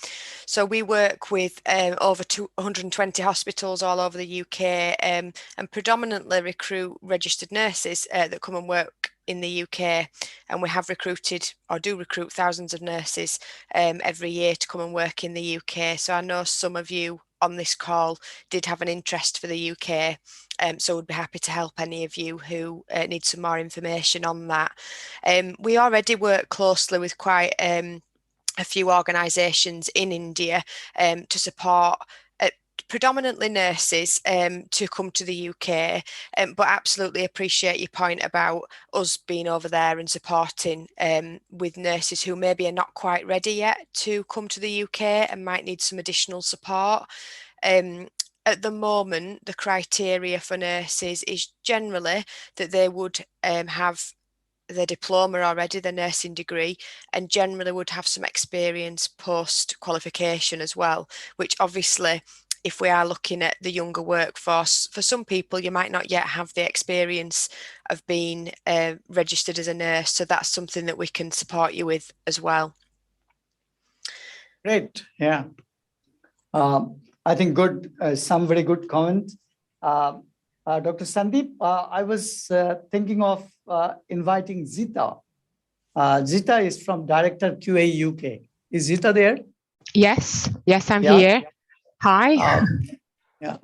So we work with over 220 hospitals all over the UK and predominantly recruit registered nurses that come and work in the UK. And we have recruited or do recruit thousands of nurses every year to come and work in the UK. So I know some of you on this call did have an interest for the UK, so we'd be happy to help any of you who need some more information on that. We already work closely with quite a few organisations in India to support predominantly nurses to come to the UK, but absolutely appreciate your point about us being over there and supporting with nurses who maybe are not quite ready yet to come to the UK and might need some additional support. At the moment, the criteria for nurses is generally that they would have their diploma already, their nursing degree, and generally would have some experience post qualification as well, which obviously if we are looking at the younger workforce. For some people, you might not yet have the experience of being registered as a nurse, so that's something that we can support you with as well. Great, yeah. I think good, some very good comments. Dr. Sandeep, I was thinking of inviting Zita. Zita is from Director QA UK. Is Zita there? Yes, yes, I'm Yeah. here. Hi. Yeah.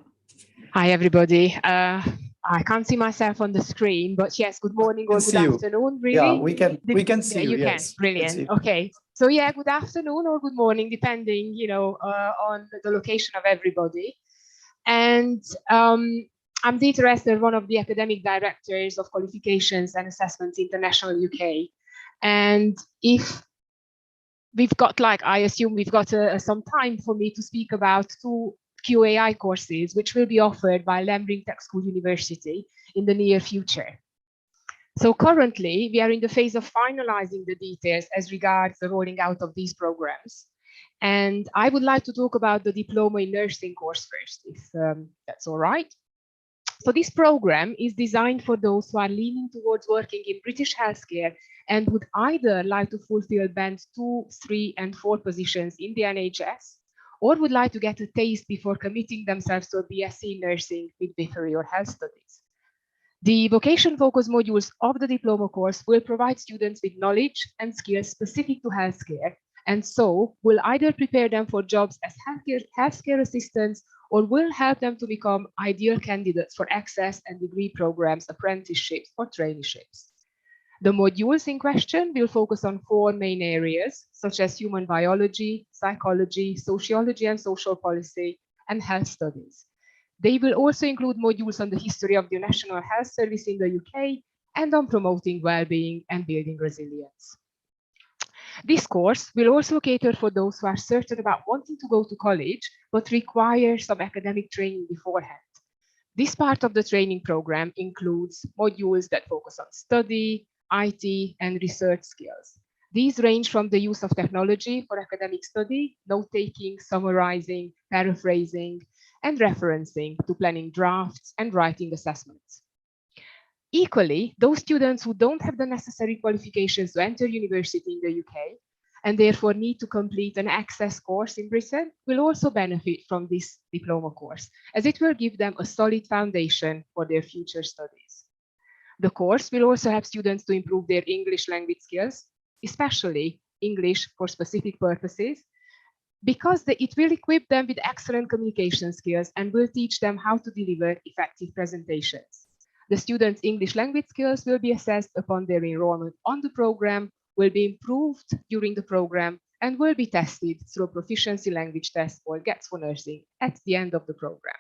Hi, everybody. I can't see myself on the screen, but yes, good morning or good afternoon, really. Yeah, we can see you. You can. Yes. Brilliant. Okay. So yeah, good afternoon or good morning, depending, on the location of everybody. And I'm Dita Rester, one of the academic directors of Qualifications and Assessments International UK. And if we've got, I assume we've got some time for me to speak about two QAI courses, which will be offered by LAMRIN Tech School University in the near future. So currently, we are in the phase of finalizing the details as regards the rolling out of these programs. And I would like to talk about the Diploma in Nursing course first, if that's all right. So this program is designed for those who are leaning towards working in British healthcare and would either like to fulfill band 2, 3, and 4 positions in the NHS, or would like to get a taste before committing themselves to a BSc in nursing, midwifery, or health studies. The vocation-focused modules of the diploma course will provide students with knowledge and skills specific to healthcare, and so will either prepare them for jobs as healthcare assistants or will help them to become ideal candidates for access and degree programs, apprenticeships, or traineeships. The modules in question will focus on 4 main areas, such as human biology, psychology, sociology and social policy, and health studies. They will also include modules on the history of the National Health Service in the UK and on promoting well-being and building resilience. This course will also cater for those who are certain about wanting to go to college, but require some academic training beforehand. This part of the training program includes modules that focus on study, IT, and research skills. These range from the use of technology for academic study, note-taking, summarizing, paraphrasing, and referencing to planning drafts and writing assessments. Equally, those students who don't have the necessary qualifications to enter university in the UK and therefore need to complete an access course in Britain will also benefit from this diploma course, as it will give them a solid foundation for their future studies. The course will also help students to improve their English language skills, especially English for specific purposes, because it will equip them with excellent communication skills and will teach them how to deliver effective presentations. The students' English language skills will be assessed upon their enrollment on the program, will be improved during the program, and will be tested through a proficiency language test or GETS for nursing at the end of the program.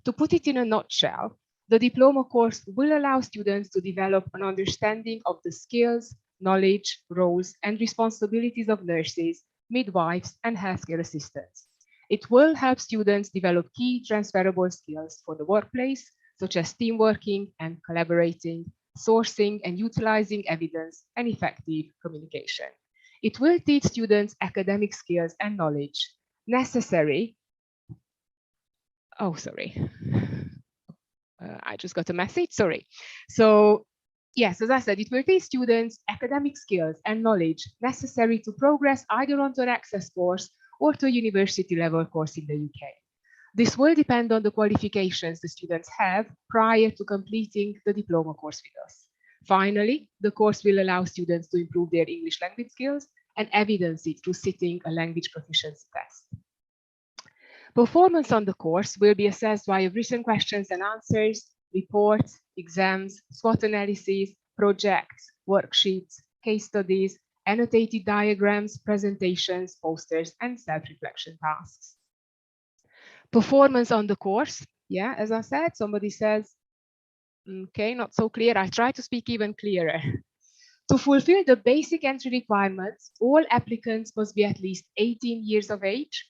To put it in a nutshell, the diploma course will allow students to develop an understanding of the skills, knowledge, roles, and responsibilities of nurses, midwives, and healthcare assistants. It will help students develop key transferable skills for the workplace, such as team working and collaborating, sourcing and utilizing evidence, and effective communication. It will teach students academic skills and knowledge necessary. Oh, sorry. I just got a message, sorry. So yes, as I said, it will teach students academic skills and knowledge necessary to progress either onto an access course or to a university level course in the UK. This will depend on the qualifications the students have prior to completing the diploma course with us. Finally, the course will allow students to improve their English language skills and evidence it through sitting a language proficiency test. Performance on the course will be assessed via written questions and answers, reports, exams, SWOT analyses, projects, worksheets, case studies, annotated diagrams, presentations, posters, and self-reflection tasks. Performance on the course, yeah, as I said, somebody says, okay, not so clear. I try to speak even clearer. To fulfill the basic entry requirements, all applicants must be at least 18 years of age,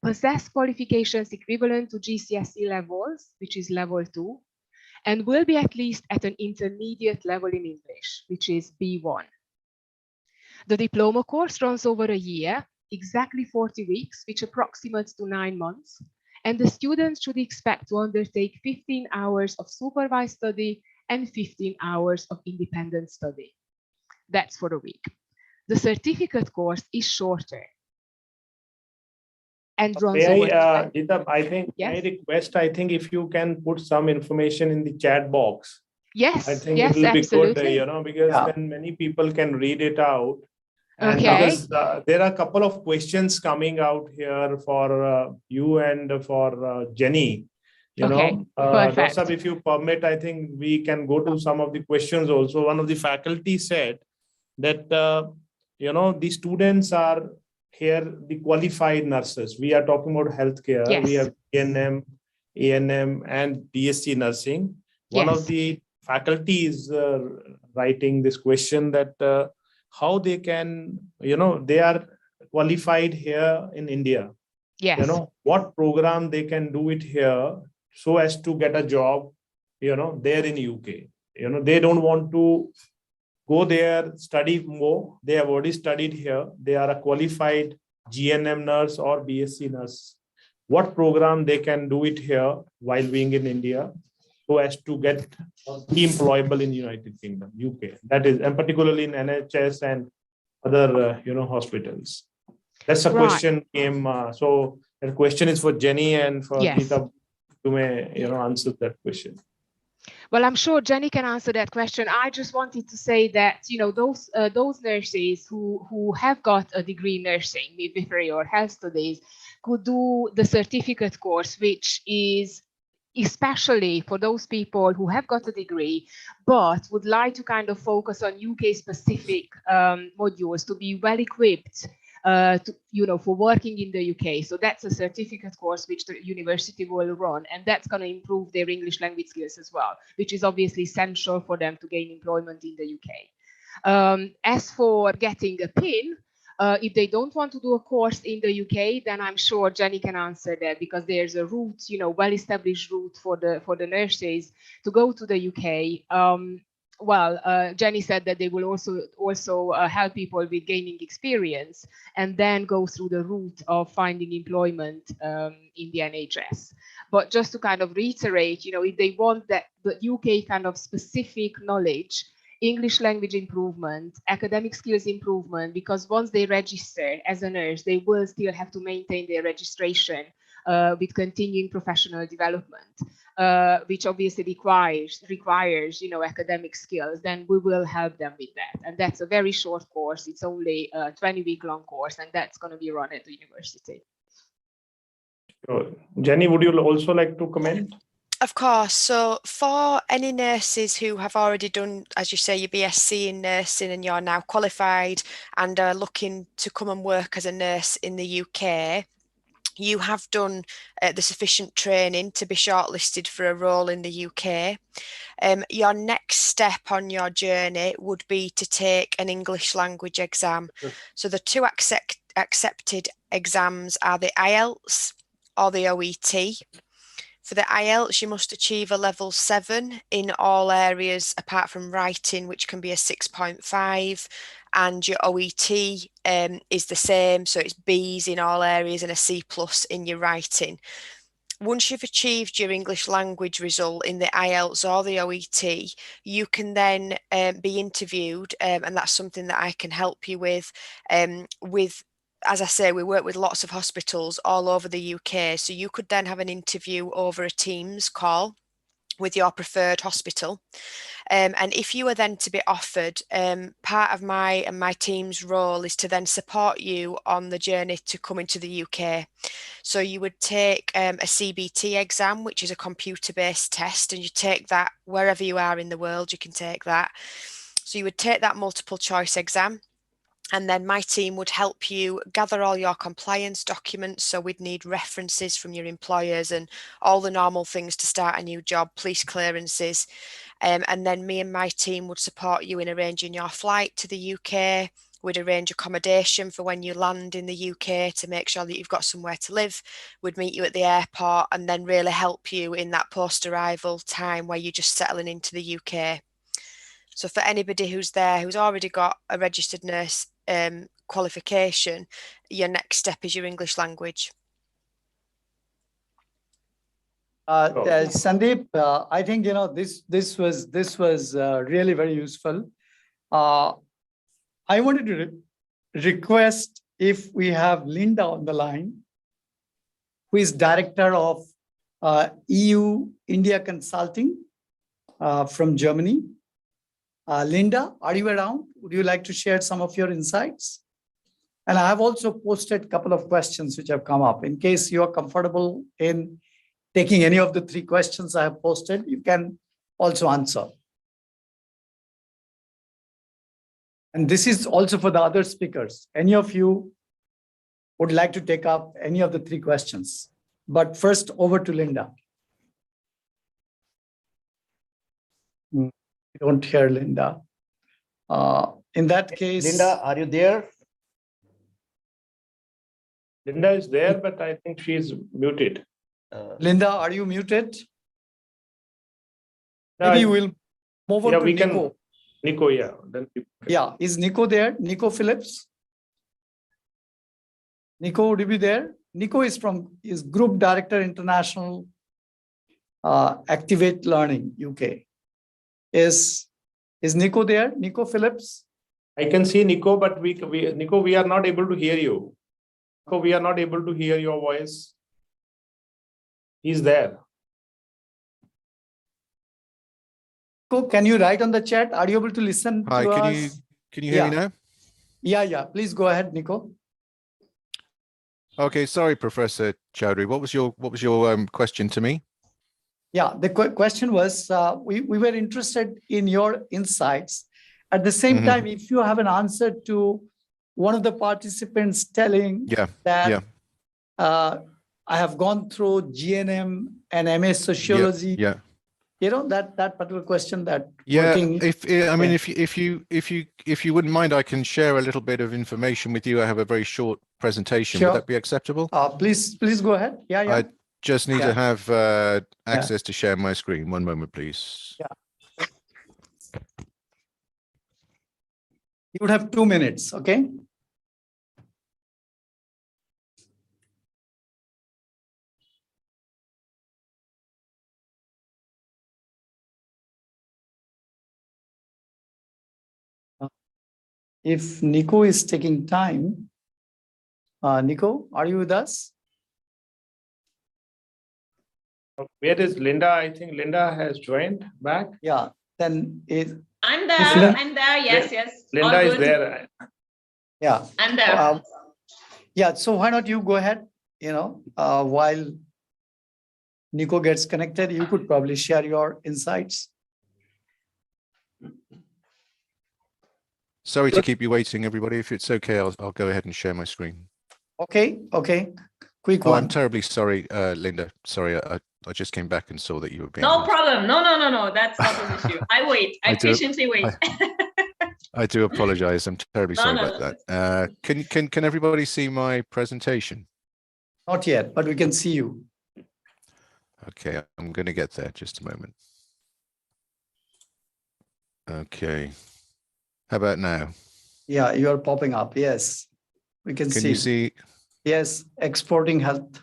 possess qualifications equivalent to GCSE levels, which is level 2, and will be at least at an intermediate level in English, which is B1. The diploma course runs over a year, exactly 40 weeks, which approximates to 9 months, And the students should expect to undertake 15 hours of supervised study and 15 hours of independent study. That's for a week. The certificate course is shorter and runs over. Gita, I think, yes? I request, I think if you can put some information in the chat box, yes, I think yes, it will be good, absolutely. because Yeah. then many people can read it out. And Okay. because there are a couple of questions coming out here for you and for Jenny. Okay, Dr. perfect. Saab, if you permit, I think we can go to some of the questions also. One of the faculty said that, the students are here, the qualified nurses. We are talking about healthcare. Yes. We have ANM, ANM, and BSc nursing. One Yes. of the faculty is writing this question that how they can, they are qualified here in India. Yes. What program they can do it here so as to get a job, there in UK. They don't want to go there, study more. They have already studied here. They are a qualified GNM nurse or BSc nurse. What program they can do it here while being in India so as to get be employable in United Kingdom, UK. That is, and particularly in NHS and other, hospitals. That's a Right. question came. So the question is for Jenny and for Yes. Gita. You may, answer that question. Well, I'm sure Jenny can answer that question. I just wanted to say that, those nurses who have got a degree in nursing, midwifery or health studies, could do the certificate course, which is especially for those people who have got a degree, but would like to kind of focus on UK specific modules to be well equipped for working in the UK. So that's a certificate course which the university will run, and that's going to improve their English language skills as well, which is obviously essential for them to gain employment in the UK. As for getting a PIN, if they don't want to do a course in the UK, then I'm sure Jenny can answer that, because there's a route, well-established route for the nurses to go to the UK. Jenny said that they will also help people with gaining experience and then go through the route of finding employment in the NHS. But just to kind of reiterate, if they want that the UK kind of specific knowledge, English language improvement, academic skills improvement, because once they register as a nurse, they will still have to maintain their registration with continuing professional development, which obviously requires academic skills. Then we will help them with that. And that's a very short course. It's only a 20-week-long course, and that's going to be run at the university. Jenny, would you also like to comment? Of course. So for any nurses who have already done, as you say, your BSc in nursing and you're now qualified and are looking to come and work as a nurse in the UK, you have done the sufficient training to be shortlisted for a role in the UK. Your next step on your journey would be to take an English language exam. So the two accepted exams are the IELTS or the OET. For the IELTS, you must achieve a level 7 in all areas apart from writing, which can be a 6.5, and your OET is the same, so it's B's in all areas and a C+ in your writing. Once you've achieved your English language result in the IELTS or the OET, you can then be interviewed, and that's something that I can help you with, as I say, we work with lots of hospitals all over the UK, so you could then have an interview over a Teams call with your preferred hospital. And if you are then to be offered, part of my and my team's role is to then support you on the journey to come into the UK. So you would take a CBT exam, which is a computer-based test, and you take that wherever you are in the world, you can take that. So you would take that multiple choice exam. And then my team would help you gather all your compliance documents. So we'd need references from your employers and all the normal things to start a new job, police clearances. And then me and my team would support you in arranging your flight to the UK. We'd arrange accommodation for when you land in the UK to make sure that you've got somewhere to live. We'd meet you at the airport and then really help you in that post-arrival time where you're just settling into the UK. So for anybody who's there, who's already got a registered nurse qualification, your next step is your English language. Sandeep, I think this was really very useful. I wanted to request if we have Linda on the line, who is director of EU India Consulting from Germany. Linda, are you around? Would you like to share some of your insights? And I have also posted a couple of questions which have come up. In case you are comfortable in taking any of the 3 questions I have posted, you can also answer. And this is also for the other speakers. Any of you would like to take up any of the 3 questions? But first, over to Linda. We don't hear Linda. In that case, Linda, are you there? Linda is there, but I think she's muted. Linda, are you muted? No, Maybe we'll move on yeah, to we Nico. can. Nico, yeah. Then Yeah, is Nico there? Nico Phillips? Nico, would you be there? Nico is Group Director International Activate Learning UK. Is Nico there? Nico Phillips? I can see Nico, but Nico, we are not able to hear you. Nico, we are not able to hear your voice. He's there. Nico, can you write on the chat? Are you able to listen Hi, to can us? you hear me now? Yeah. Please go ahead, Nico. Okay, sorry, Professor Chowdhury. What was your question to me? Yeah, the question was, we were interested in your insights. At the same time, if you have an answer to one of the participants telling that I have gone through GNM and MS Sociology, that particular question that working. If you wouldn't mind, I can share a little bit of information with you. I have a very short presentation. Sure. Would that be acceptable? Please go ahead. Yeah. I just need to have access to share my screen. One moment, please. Yeah. You would have 2 minutes, okay? If Nico is taking time, Nico, are you with us? Where is Linda? I think Linda has joined back. Yeah, then I'm there. I'm there. Yes. Linda is there. Yeah. I'm there. Yeah, so why not you go ahead, while Nico gets connected, you could probably share your insights. Sorry to keep you waiting, everybody. If it's okay, I'll go ahead and share my screen. Okay. Quick one. I'm terribly sorry, Linda. Sorry, I just came back and saw that you were being. No problem. No. That's not an issue. I wait. I patiently wait. I do apologize. I'm terribly sorry about that. Can everybody see my presentation? Not yet, but we can see you. Okay, I'm going to get there. Just a moment. Okay. How about now? Yeah, you are popping up. Yes, we can see. Can you see? Yes, exporting health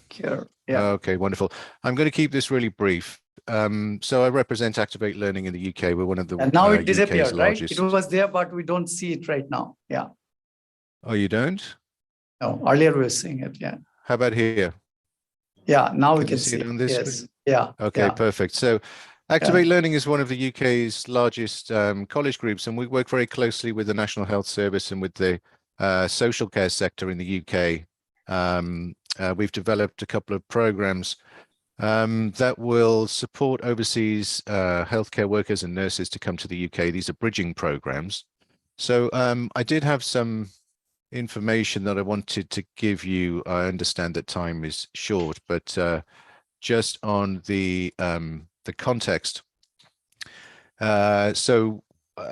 care. Yeah. Okay, wonderful. I'm going to keep this really brief. So I represent Activate Learning in the UK. We're one of the and now it disappeared, UK's right? largest. It was there, but we don't see it right now. Yeah. Oh, you don't? No, earlier we were seeing it. Yeah. How about here? Yeah, now we Can can you see it on this Yes. screen? Yeah. Okay, yeah. perfect. So Activate Learning is one of the UK's largest college groups, and we work very closely with the National Health Service and with the social care sector in the UK. We've developed a couple of programs that will support overseas healthcare workers and nurses to come to the UK. These are bridging programs. So I did have some information that I wanted to give you. I understand that time is short, but just on the context. So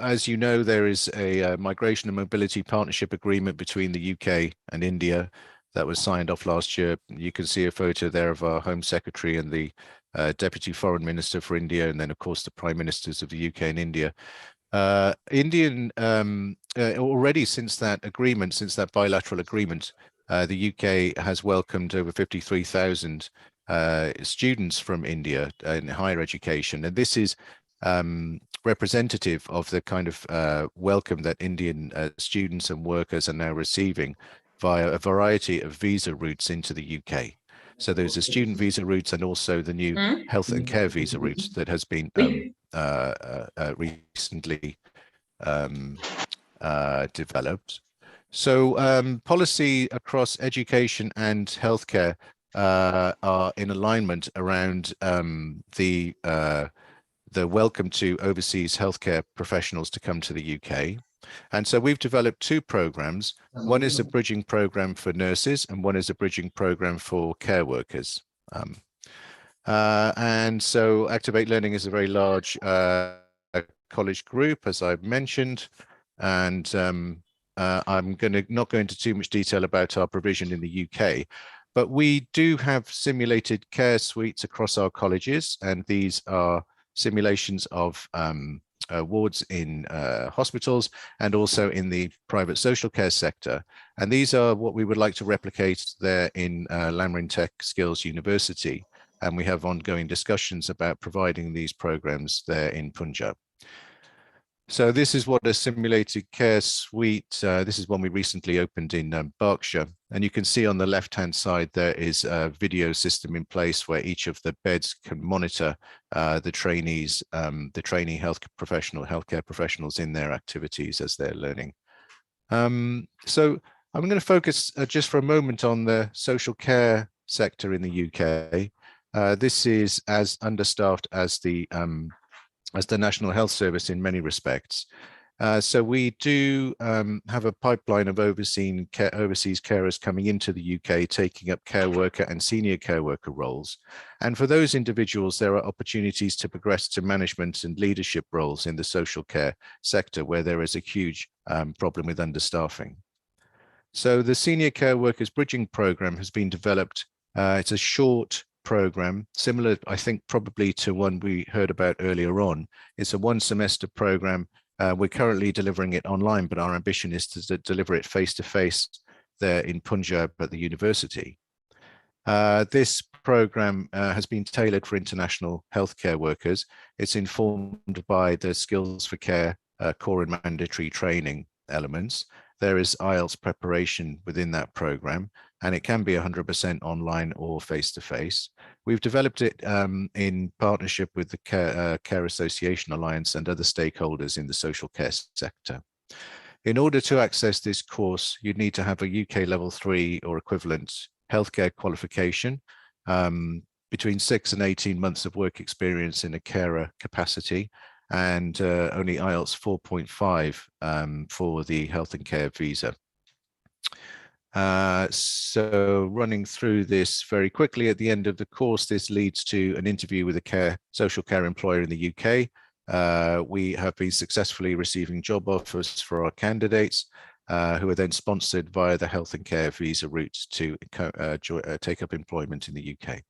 as you know, there is a migration and mobility partnership agreement between the UK and India that was signed off last year. You can see a photo there of our Home Secretary and the Deputy Foreign Minister for India, and then of course the Prime Ministers of the UK and India. Already since that agreement, since that bilateral agreement, the UK has welcomed over 53,000 students from India in higher education. And this is representative of the kind of welcome that Indian students and workers are now receiving via a variety of visa routes into the UK. So there's a student visa route and also the new health and care visa route that has been recently developed. So policy across education and healthcare are in alignment around the welcome to overseas healthcare professionals to come to the UK. And so we've developed two programs. One is a bridging program for nurses and one is a bridging program for care workers. And so Activate Learning is a very large college group, as I've mentioned, and I'm not go into too much detail about our provision in the UK, but we do have simulated care suites across our colleges, and these are simulations of wards in hospitals and also in the private social care sector. And these are what we would like to replicate there in LAMRIN Tech Skills University. And we have ongoing discussions about providing these programs there in Punjab. So this is what a simulated care suite, this is one we recently opened in Berkshire. And you can see on the left-hand side, there is a video system in place where each of the beds can monitor the trainees, the trainee healthcare professionals in their activities as they're learning. So I'm going to focus just for a moment on the social care sector in the UK. This is as understaffed as the National Health Service in many respects. So we do have a pipeline of overseas carers coming into the UK, taking up care worker and senior care worker roles. And for those individuals, there are opportunities to progress to management and leadership roles in the social care sector, where there is a huge problem with understaffing. So the Senior Care Workers Bridging Programme has been developed. It's a short program, similar, I think, probably to one we heard about earlier on. It's a one-semester program. We're currently delivering it online, but our ambition is to deliver it face-to-face there in Punjab at the university. This program has been tailored for international healthcare workers. It's informed by the Skills for Care core and mandatory training elements. There is IELTS preparation within that program, and it can be 100% online or face-to-face. We've developed it in partnership with the Care Association Alliance and other stakeholders in the social care sector. In order to access this course, you'd need to have a UK level 3 or equivalent healthcare qualification, between 6 and 18 months of work experience in a carer capacity, and only IELTS 4.5 for the health and care visa. So running through this very quickly, at the end of the course, this leads to an interview with a social care employer in the UK. We have been successfully receiving job offers for our candidates, who are then sponsored via the health and care visa route to take up employment in the UK.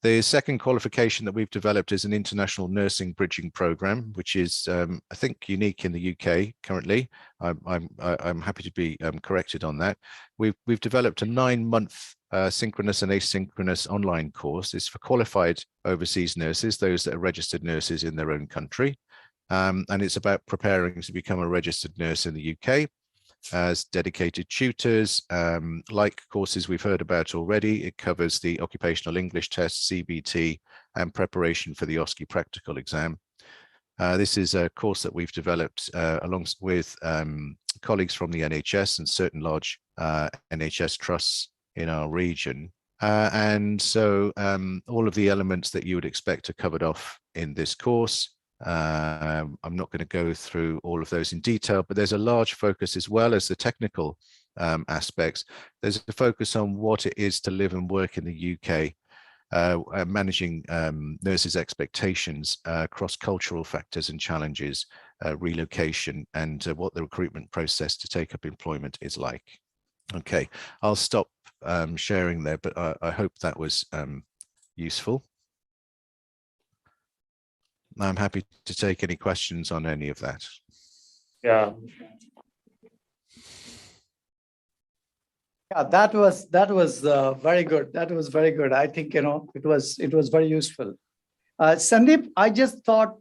The second qualification that we've developed is an international nursing bridging program, which is, I think, unique in the UK currently. I'm happy to be corrected on that. We've developed a 9-month synchronous and asynchronous online course. It's for qualified overseas nurses, those that are registered nurses in their own country. And it's about preparing to become a registered nurse in the UK. As dedicated tutors, like courses we've heard about already. It covers the occupational English test, CBT, and preparation for the OSCE practical exam. This is a course that we've developed along with colleagues from the NHS and certain large NHS trusts in our region. And so all of the elements that you would expect are covered off in this course. I'm not going to go through all of those in detail, but there's a large focus, as well as the technical aspects. There's a focus on what it is to live and work in the UK, managing nurses' expectations, cross-cultural factors and challenges, relocation, and what the recruitment process to take up employment is like. Okay, I'll stop sharing there, but I hope that was useful. I'm happy to take any questions on any of that. Yeah. Yeah, that was very good. That was very good. I think it was very useful. Sandeep, I just thought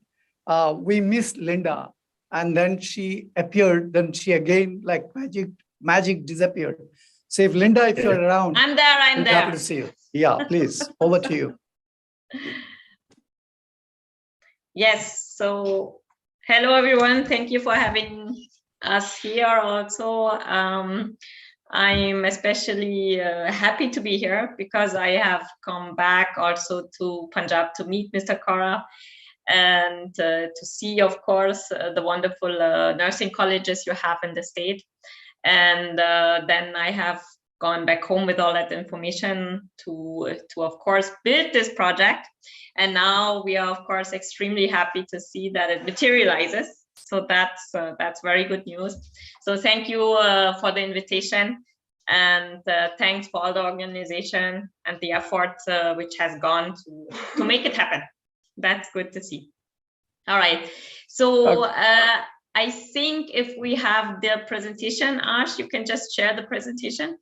we missed Linda, and then she appeared. Then she again, like magic disappeared. So if Linda, if you're around, I'm there. I'm we'll be happy there. to see you. Yeah, please, over to you. Yes. So, hello everyone. Thank you for having us here. Also, I'm especially happy to be here because I have come back also to Punjab to meet Mr. Kara and to see, of course, the wonderful nursing colleges you have in the state. And then I have gone back home with all that information to of course build this project. And now we are of course extremely happy to see that it materializes. So that's very good news. So thank you for the invitation, and thanks for all the organization and the effort which has gone to make it happen. That's good to see. All right. So I think if we have the presentation, Ash, you can just share the presentation.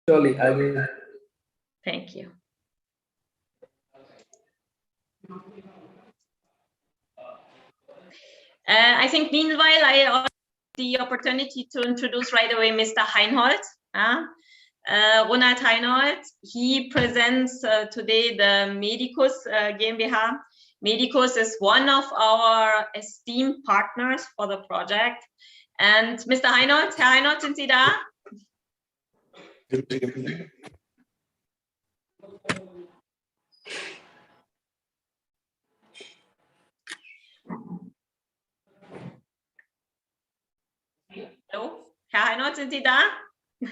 Surely, I will. Thank you. I think meanwhile, I have the opportunity to introduce right away Mr. Heinhold. Ronald Heinhold, he presents today the Medicus GmbH. Medicus is one of our esteemed partners for the project. And Mr. Heinhold, Herr Heinhold, sind Sie da? Hallo? Herr Heinhold, sind Sie da?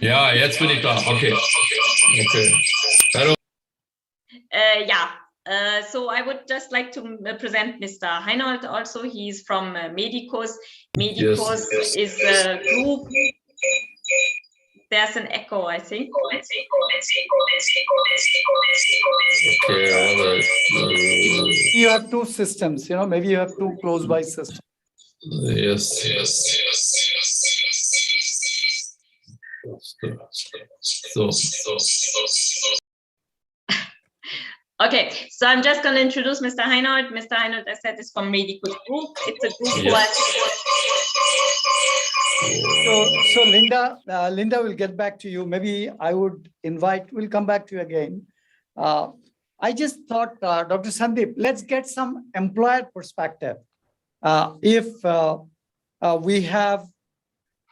Ja, jetzt bin ich da. Okay. Okay. Hallo. So I would just like to present Mr. Heinhold also. He's from Medicus. Medicus is a group. There's an echo, I think. Okay. You have two systems, maybe you have two close by systems. Yes. So. Okay, so I'm just going to introduce Mr. Heinhold. Mr. Heinhold, as I said, is from Medicus Group. It's a group who has... So Linda will get back to you. Maybe I would invite, we'll come back to you again. I just thought, Dr. Sandeep, let's get some employer perspective. If we have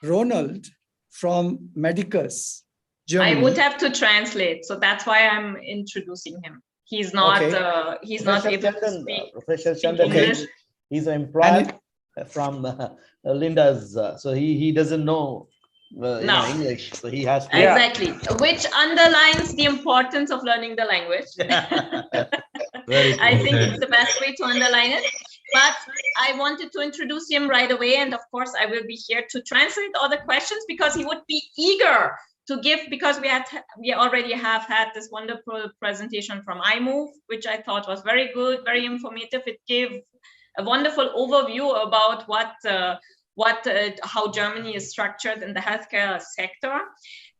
Ronald from Medicus, Germany. I would have to translate, so that's why I'm introducing him. He's not. Okay. He's not able to speak. Professor speak Chandan, English. he's an employee from Linda's, so he doesn't know English, so he has to. Exactly, which underlines the importance of learning the language. I think it's the best way to underline it. But I wanted to introduce him right away, and of course I will be here to translate all the questions because he would be eager to give, because we already have had this wonderful presentation from iMove, which I thought was very good, very informative. It gave a wonderful overview about how Germany is structured in the healthcare sector.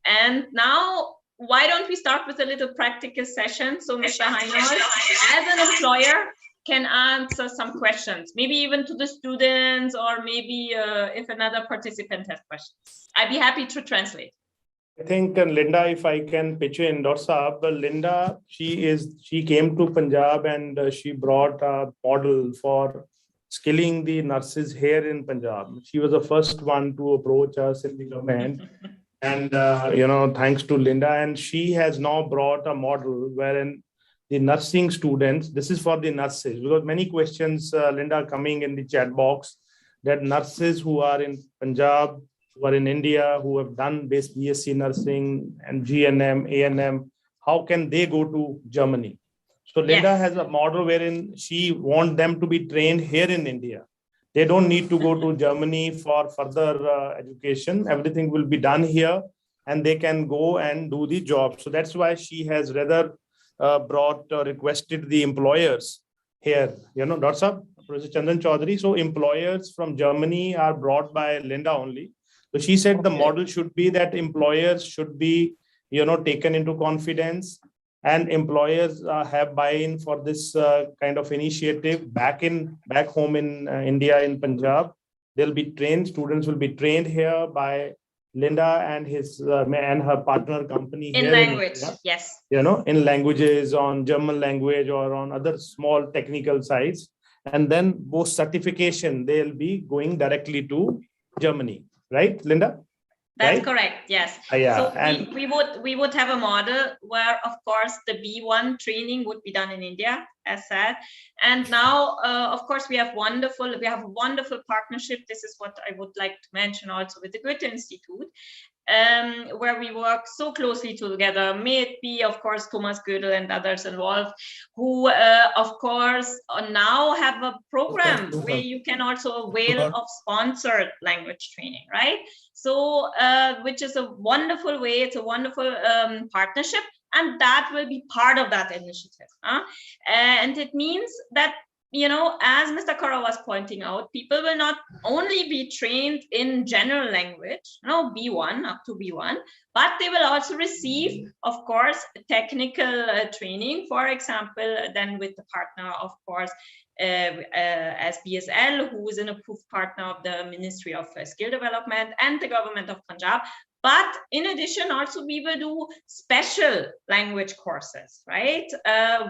And now, why don't we start with a little practical session? So Mr. Heinhold, as an employer, can answer some questions, maybe even to the students, or maybe if another participant has questions. I'd be happy to translate. I think Linda, if I can pitch in, Dr. Saab, Linda, she came to Punjab and she brought a model for skilling the nurses here in Punjab. She was the first one to approach us in the government. And, thanks to Linda, and she has now brought a model wherein the nursing students, this is for the nurses, because many questions, Linda, coming in the chat box, that nurses who are in Punjab, who are in India, who have done BSc nursing and GNM, ANM, how can they go to Germany? So Linda has a model wherein she wants them to be trained here in India. They don't need to go to Germany for further education. Everything will be done here and they can go and do the job. So that's why she has rather requested the employers here, Dr. Saab, Professor Chandan Chaudhary. So employers from Germany are brought by Linda only. So she said the model should be that employers should be taken into confidence, and employers have buy-in for this kind of initiative back home in India, in Punjab. They'll be trained, students will be trained here by Linda and her partner company in here language, in India, yes. in languages, on German language or on other small technical sites. And then post certification, they'll be going directly to Germany, right, Linda? That's right? correct. Yes. Yeah, So and we would have a model where, of course, the B1 training would be done in India, as said. And now, of course, we have a wonderful partnership. This is what I would like to mention also with the Goethe Institute, where we work so closely together. May it be, of course, Thomas Gödel and others involved, who, of course, now have a program where you can also avail of sponsored language training, right? So, which is a wonderful way. It's a wonderful partnership, and that will be part of that initiative. And it means that, as Mr. Kora was pointing out, people will not only be trained in general language, B1 up to B1, but they will also receive, of course, technical training, for example, then with the partner, of course, as BSL, who is an approved partner of the Ministry of Skill Development and the government of Punjab. But in addition, also we will do special language courses, right?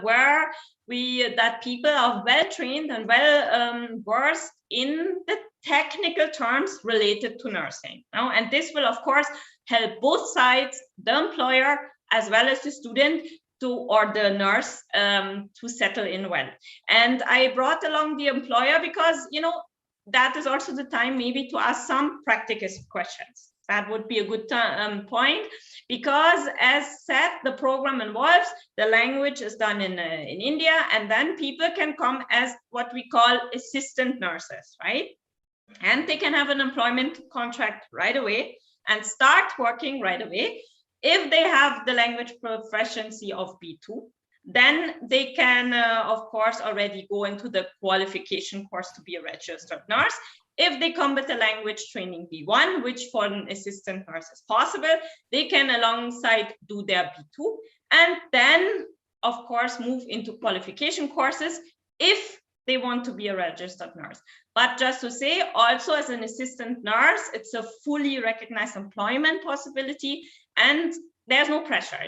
Where that people are well trained and well versed in the technical terms related to nursing. And this will, of course, help both sides, the employer as well as the student or the nurse to settle in well. And I brought along the employer because, that is also the time maybe to ask some practical questions. That would be a good point, because as said, the program involves the language is done in India, and then people can come as what we call assistant nurses, right? And they can have an employment contract right away and start working right away. If they have the language proficiency of B2, then they can, of course, already go into the qualification course to be a registered nurse. If they come with a language training B1, which for an assistant nurse is possible, they can alongside do their B2 and then, of course, move into qualification courses if they want to be a registered nurse. But just to say, also as an assistant nurse, it's a fully recognized employment possibility, and there's no pressure.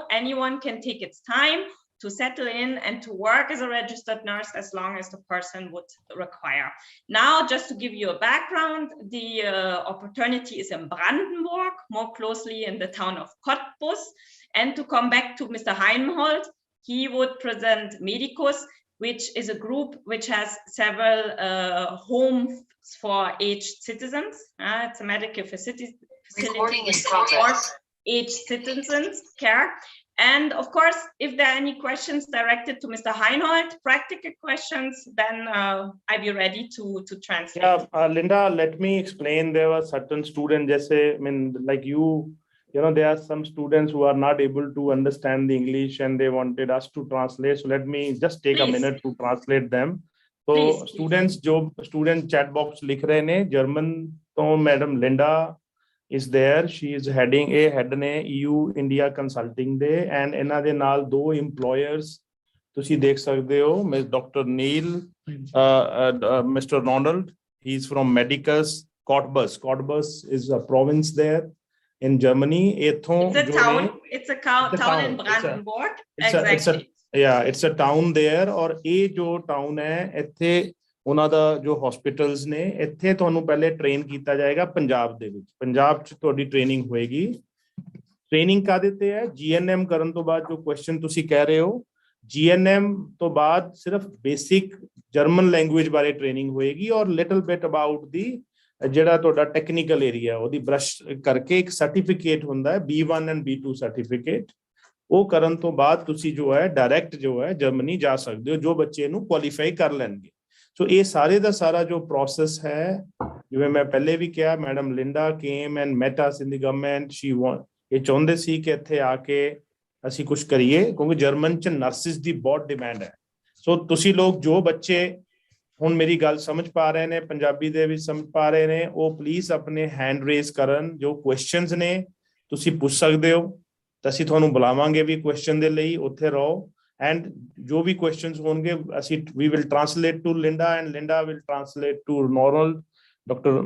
Anyone can take its time to settle in and to work as a registered nurse as long as the person would require. Now, just to give you a background, the opportunity is in Brandenburg, more closely in the town of Cottbus. And to come back to Mr. Heimhold, he would present Medicus, which is a group which has several homes for aged citizens. It's a medical facility for aged citizens care. And of course, if there are any questions directed to Mr. Heinold, practical questions, then I'll be ready to translate. Yeah, Linda, let me explain. There were certain students, like you, there are some students who are not able to understand the English and they wanted us to translate. So let me just take a minute to translate them. So student chat box likh rahe ne, German, to Madam Linda is there. She is heading head ne EU India Consulting de, and ਇਹਨਾਂ ਦੇ ਨਾਲ ਦੋ employers ਤੁਸੀਂ ਦੇਖ ਸਕਦੇ ਹੋ, Ms. Dr. Neil, Mr. Ronald. He's from Medicus. Cottbus is a province there in Germany. It's a town in Brandenburg. It's a town there. और ये जो town है, ਇੱਥੇ ਉਹਨਾਂ ਦਾ ਜੋ ਹਸਪੀਟਲਸ ਨੇ, ਇੱਥੇ ਤੁਹਾਨੂੰ ਪਹਿਲੇ ਟ੍ਰੇਨ ਕੀਤਾ ਜਾਏਗਾ ਪੰਜਾਬ ਦੇ ਵਿੱਚ। ਪੰਜਾਬ 'ਚ ਤੁਹਾਡੀ ਟ੍ਰੇਨਿੰਗ ਹੋਏਗੀ। ਟ੍ਰੇਨਿੰਗ ਕਾਹਦੇ ਤੇ ਹੈ? GNM ਕਰਨ ਤੋਂ ਬਾਅਦ ਜੋ ਕੁਐਸਚਨ ਤੁਸੀਂ ਕਹਿ ਰਹੇ ਹੋ, GNM ਤੋਂ ਬਾਅਦ ਸਿਰਫ ਬੇਸਿਕ ਜਰਮਨ ਲੈਂਗੁਏਜ ਬਾਰੇ ਟ੍ਰੇਨਿੰਗ ਹੋਏਗੀ ਔਰ ਲਿਟਲ ਬਿਟ ਅਬਾਊਟ ਦੀ ਜਿਹੜਾ ਤੁਹਾਡਾ ਟੈਕਨੀਕਲ ਏਰੀਆ ਉਹਦੀ ਬ੍ਰਸ਼ ਕਰਕੇ ਇੱਕ ਸਰਟੀਫਿਕੇਟ ਹੁੰਦਾ ਹੈ B1 ਐਂਡ B2 ਸਰਟੀਫਿਕੇਟ। ਉਹ ਕਰਨ ਤੋਂ ਬਾਅਦ ਤੁਸੀਂ ਜੋ ਹੈ ਡਾਇਰੈਕਟ ਜੋ ਹੈ ਜਰਮਨੀ ਜਾ ਸਕਦੇ ਹੋ, ਜੋ ਬੱਚੇ ਨੂੰ ਕੁਆਲੀਫਾਈ ਕਰ ਲੈਣਗੇ। ਸੋ ਇਹ ਸਾਰੇ ਦਾ ਸਾਰਾ ਜੋ ਪ੍ਰੋਸੈਸ ਹੈ, ਜਿਵੇਂ ਮੈਂ ਪਹਿਲੇ ਵੀ ਕਿਹਾ, madam Linda came and met us in the government. ਇਹ ਚਾਹੁੰਦੇ ਸੀ ਕਿ ਇੱਥੇ ਆ ਕੇ ਅਸੀਂ ਕੁਝ ਕਰੀਏ, ਕਿਉਂਕਿ ਜਰਮਨ 'ਚ ਨਰਸਿਸ ਦੀ ਬਹੁਤ ਡਿਮਾਂਡ ਹੈ। ਸੋ ਤੁਸੀਂ ਲੋਕ ਜੋ ਬੱਚੇ ਹੁਣ ਮੇਰੀ ਗੱਲ ਸਮਝ ਪਾ ਰਹੇ ਨੇ, ਪੰਜਾਬੀ ਦੇ ਵਿੱਚ ਸਮਝ ਪਾ ਰਹੇ ਨੇ, ਉਹ ਪਲੀਜ਼ ਆਪਣੇ ਹੈਂਡ ਰੇਜ਼ ਕਰਨ। ਜੋ ਕੁਐਸਚਨਸ ਨੇ ਤੁਸੀਂ ਪੁੱਛ ਸਕਦੇ ਹੋ। ਤਾਂ ਅਸੀਂ ਤੁਹਾਨੂੰ ਬੁਲਾਵਾਂਗੇ ਵੀ ਕੁਐਸਚਨ ਦੇ ਲਈ, ਉੱਥੇ ਰਹੋ ਐਂਡ ਜੋ ਵੀ ਕੁਐਸਚਨਸ ਹੋਣਗੇ ਅਸੀਂ we will translate to Linda and Linda will translate to Ronald,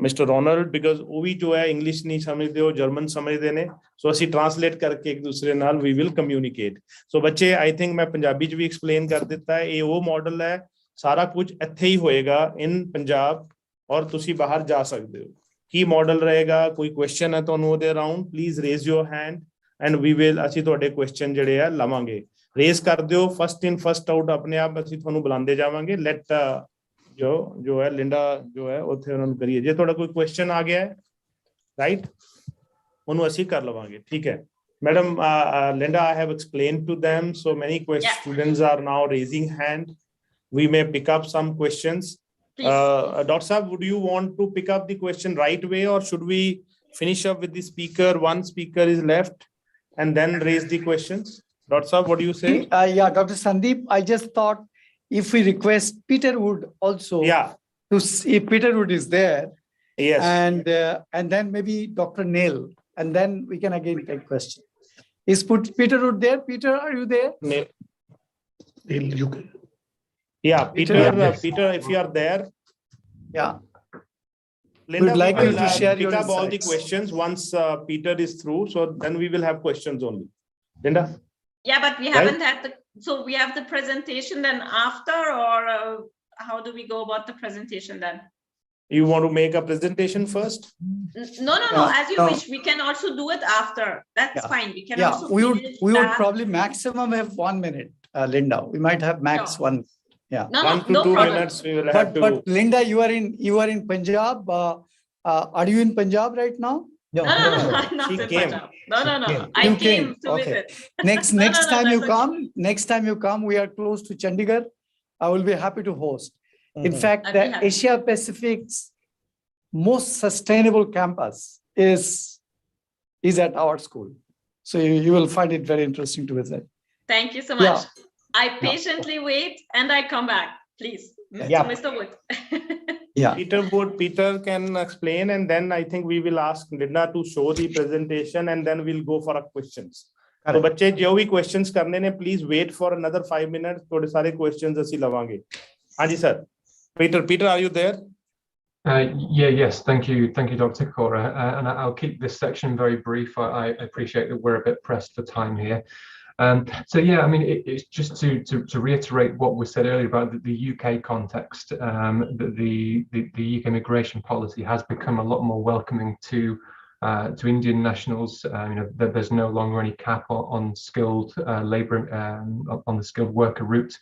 Mr. Ronald, because ਉਹ ਵੀ ਜੋ ਹੈ ਇੰਗਲਿਸ਼ ਨਹੀਂ ਸਮਝਦੇ, ਉਹ ਜਰਮਨ ਸਮਝਦੇ ਨੇ, ਸੋ ਅਸੀਂ ਟ੍ਰਾਂਸਲੇਟ ਕਰਕੇ ਇੱਕ ਦੂਸਰੇ ਨਾਲ we will communicate। ਸੋ ਬੱਚੇ ਆਈ ਥਿੰਕ ਮੈਂ ਪੰਜਾਬੀ 'ਚ ਵੀ ਐਕਸਪਲੇਨ ਕਰ ਦਿੱਤਾ ਹੈ, ਇਹ ਉਹ ਮਾਡਲ ਹੈ, ਸਾਰਾ ਕੁਝ ਇੱਥੇ ਹੀ ਹੋਏਗਾ ਇਨ ਪੰਜਾਬ, ਔਰ ਤੁਸੀਂ ਬਾਹਰ ਜਾ ਸਕਦੇ ਹੋ। ਕੀ ਮਾਡਲ ਰਹੇਗਾ, ਕੋਈ ਕੁਐਸਚਨ ਹੈ ਤੁਹਾਨੂੰ ਉਹਦੇ around, please raise your hand and we will, ਅਸੀਂ ਤੁਹਾਡੇ ਕੁਐਸਚਨ ਜਿਹੜੇ ਆ ਲਵਾਂਗੇ। ਰੇਜ਼ ਕਰ ਦਿਓ, ਫਸਟ ਇਨ ਫਸਟ ਆਊਟ ਆਪਣੇ ਆਪ ਅਸੀਂ ਤੁਹਾਨੂੰ ਬੁਲਾਉਂਦੇ ਜਾਵਾਂਗੇ। ਲੈਟ ਜੋ ਹੈ ਲਿੰਡਾ ਜੋ ਹੈ ਉੱਥੇ ਉਹਨਾਂ ਨੂੰ ਕਰੀਏ। ਜੇ ਤੁਹਾਡਾ ਕੋਈ ਕੁਐਸਚਨ ਆ ਗਿਆ ਹੈ ਰਾਈਟ, ਉਹਨੂੰ ਅਸੀਂ ਕਰ ਲਵਾਂਗੇ, ਠੀਕ ਹੈ madam. Linda, I have explained to them, so many students are now raising hand. We may pick up some questions. Dr. Saab, would you want to pick up the question right away, or should we finish up with the speaker? One speaker is left and then raise the questions. Dr. Saab, what do you say? Yeah, Dr. Sandeep, I just thought if we request Peter Wood also, to see if Peter Wood is there, yes, and then maybe Dr. Neil, and then we can again take questions. Is Peter Wood there? Peter, are you there? Neil, You can. yeah, Peter, Yes. Peter, if you are there, Yeah. Linda, We'd like we you will to share pick your up all the insights. questions once Peter is through, so then we will have questions only. Linda? Yeah, but we haven't had the, so we have the presentation then after, or how do we go about the presentation then? You want to make a presentation first? No, as you wish. We can also do it after. That's fine. We can also we finish would that. probably maximum have 1 minute, Linda. We might have max Sure. one. Yeah. No, 1 to no 2 problem. minutes we will have to. But Linda, you are in Punjab. Are you in Punjab right now? No, I'm not She in came. Punjab. No. I You came came. to Okay. visit. Next No, time you that's come, we are close to Chandigarh. I will be happy to host. In fact, I'd be the happy. Asia Pacific's most sustainable campus is at our school. So you will find it very interesting to visit. Thank you so much. Yeah. I patiently wait and I come back, please. Yeah. Mr. Wood. Yeah. Peter can explain, and then I think we will ask Linda to show the presentation, and then we'll go for a questions. So बच्चे जो भी questions करने ने, please wait for another 5 minutes. थोड़े सारे questions ਅਸੀਂ लवांगे। हाँ जी sir. Peter, are you there? Yes, thank you, Dr. Kaura. And I'll keep this section very brief. I appreciate that we're a bit pressed for time here. So yeah, I mean, it's just to reiterate what was said earlier about the UK context. The UK immigration policy has become a lot more welcoming to Indian nationals. There's no longer any cap on skilled labour on the skilled worker route.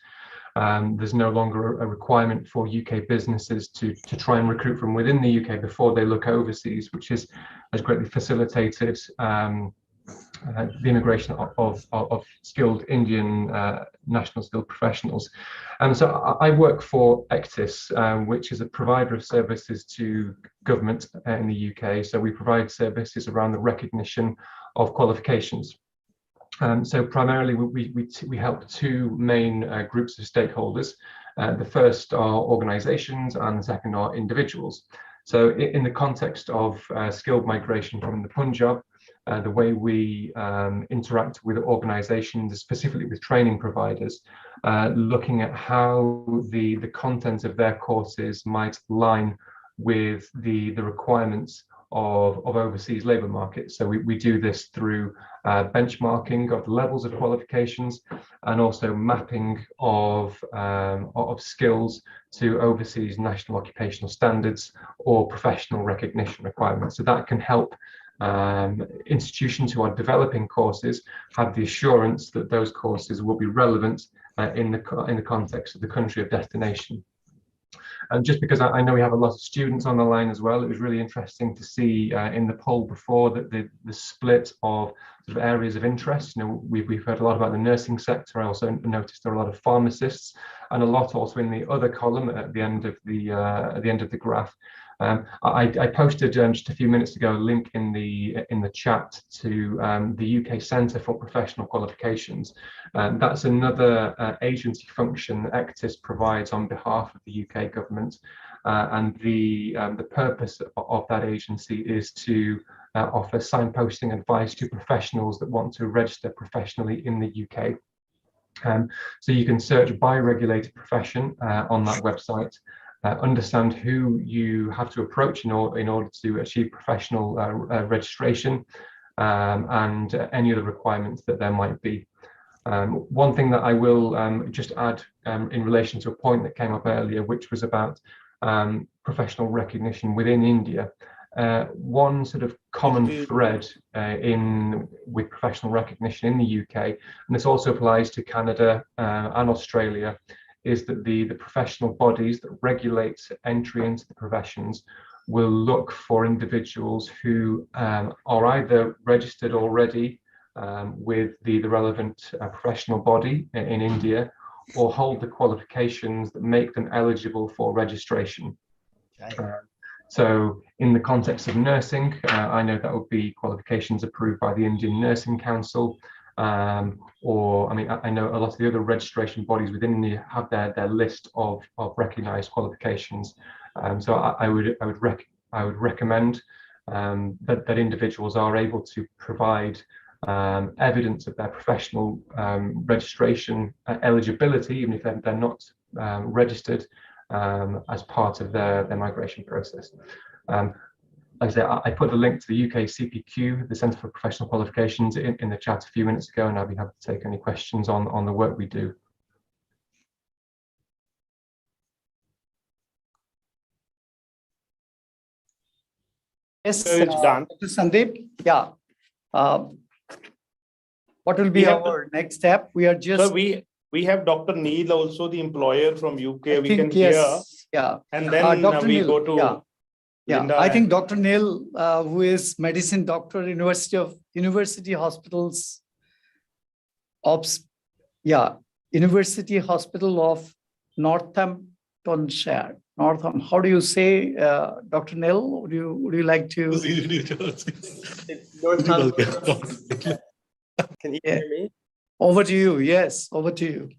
There's no longer a requirement for UK businesses to try and recruit from within the UK before they look overseas, which has greatly facilitated the immigration of skilled Indian national skilled professionals. And so I work for ECTIS, which is a provider of services to government in the UK. So we provide services around the recognition of qualifications. So primarily we help two main groups of stakeholders. The first are organizations and the second are individuals. So in the context of skilled migration from the Punjab, the way we interact with organizations, specifically with training providers, looking at how the content of their courses might align with the requirements of overseas labour markets. So we do this through benchmarking of the levels of qualifications and also mapping of skills to overseas national occupational standards or professional recognition requirements. So that can help institutions who are developing courses have the assurance that those courses will be relevant in the context of the country of destination. And just because I know we have a lot of students on the line as well, it was really interesting to see in the poll before that the split of sort of areas of interest. We've heard a lot about the nursing sector. I also noticed there are a lot of pharmacists, and a lot also in the other column at the end of the graph. I posted just a few minutes ago a link in the chat to the UK Centre for Professional Qualifications. That's another agency function that ECTIS provides on behalf of the UK government, and the purpose of that agency is to offer signposting advice to professionals that want to register professionally in the UK. So you can search by regulated profession on that website, understand who you have to approach in order to achieve professional registration, and any other requirements that there might be. One thing that I will just add in relation to a point that came up earlier, which was about professional recognition within India. One sort of common thread with professional recognition in the UK, and this also applies to Canada and Australia, is that the professional bodies that regulate entry into the professions will look for individuals who are either registered already with the relevant professional body in India, or hold the qualifications that make them eligible for registration. So in the context of nursing, I know that would be qualifications approved by the Indian Nursing Council, or I mean, I know a lot of the other registration bodies within India have their list of recognized qualifications. So I would recommend that individuals are able to provide evidence of their professional registration eligibility, even if they're not registered, as part of their migration process. Like I say, I put the link to the UK CPQ, the Centre for Professional Qualifications, in the chat a few minutes ago, and I'll be happy to take any questions on the work we do. Yes, So it's done. Sandeep, yeah. What will be our next step? We are just... So we have Dr. Neil, also the employer from UK. We can yes, hear. Yeah. And then Dr. we Neil, go to Linda. I think Dr. Neil, who is medicine doctor, University Hospitals University Hospital of Northamptonshire. How do you say, Dr. Neil? Would you like to? Northampton. Can you hear me? Over to you. Yes, over to you.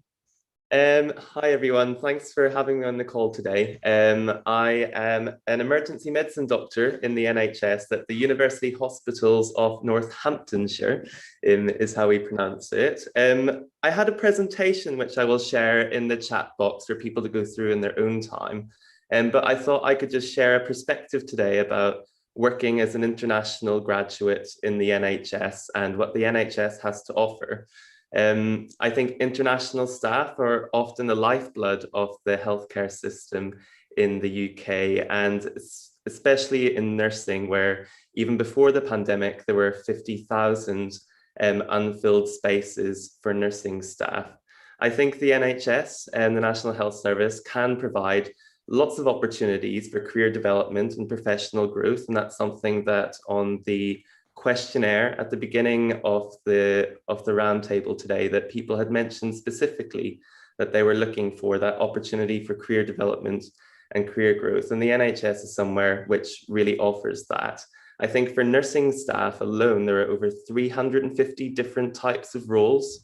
Hi, everyone. Thanks for having me on the call today. I am an emergency medicine doctor in the NHS at the University Hospitals of Northamptonshire, is how we pronounce it. I had a presentation which I will share in the chat box for people to go through in their own time. But I thought I could just share a perspective today about working as an international graduate in the NHS and what the NHS has to offer. I think international staff are often the lifeblood of the healthcare system in the UK, and especially in nursing, where even before the pandemic, there were 50,000 unfilled spaces for nursing staff. I think the NHS and the National Health Service can provide lots of opportunities for career development and professional growth, and that's something that on the questionnaire at the beginning of the roundtable today, that people had mentioned specifically that they were looking for that opportunity for career development and career growth. And the NHS is somewhere which really offers that. I think for nursing staff alone, there are over 350 different types of roles.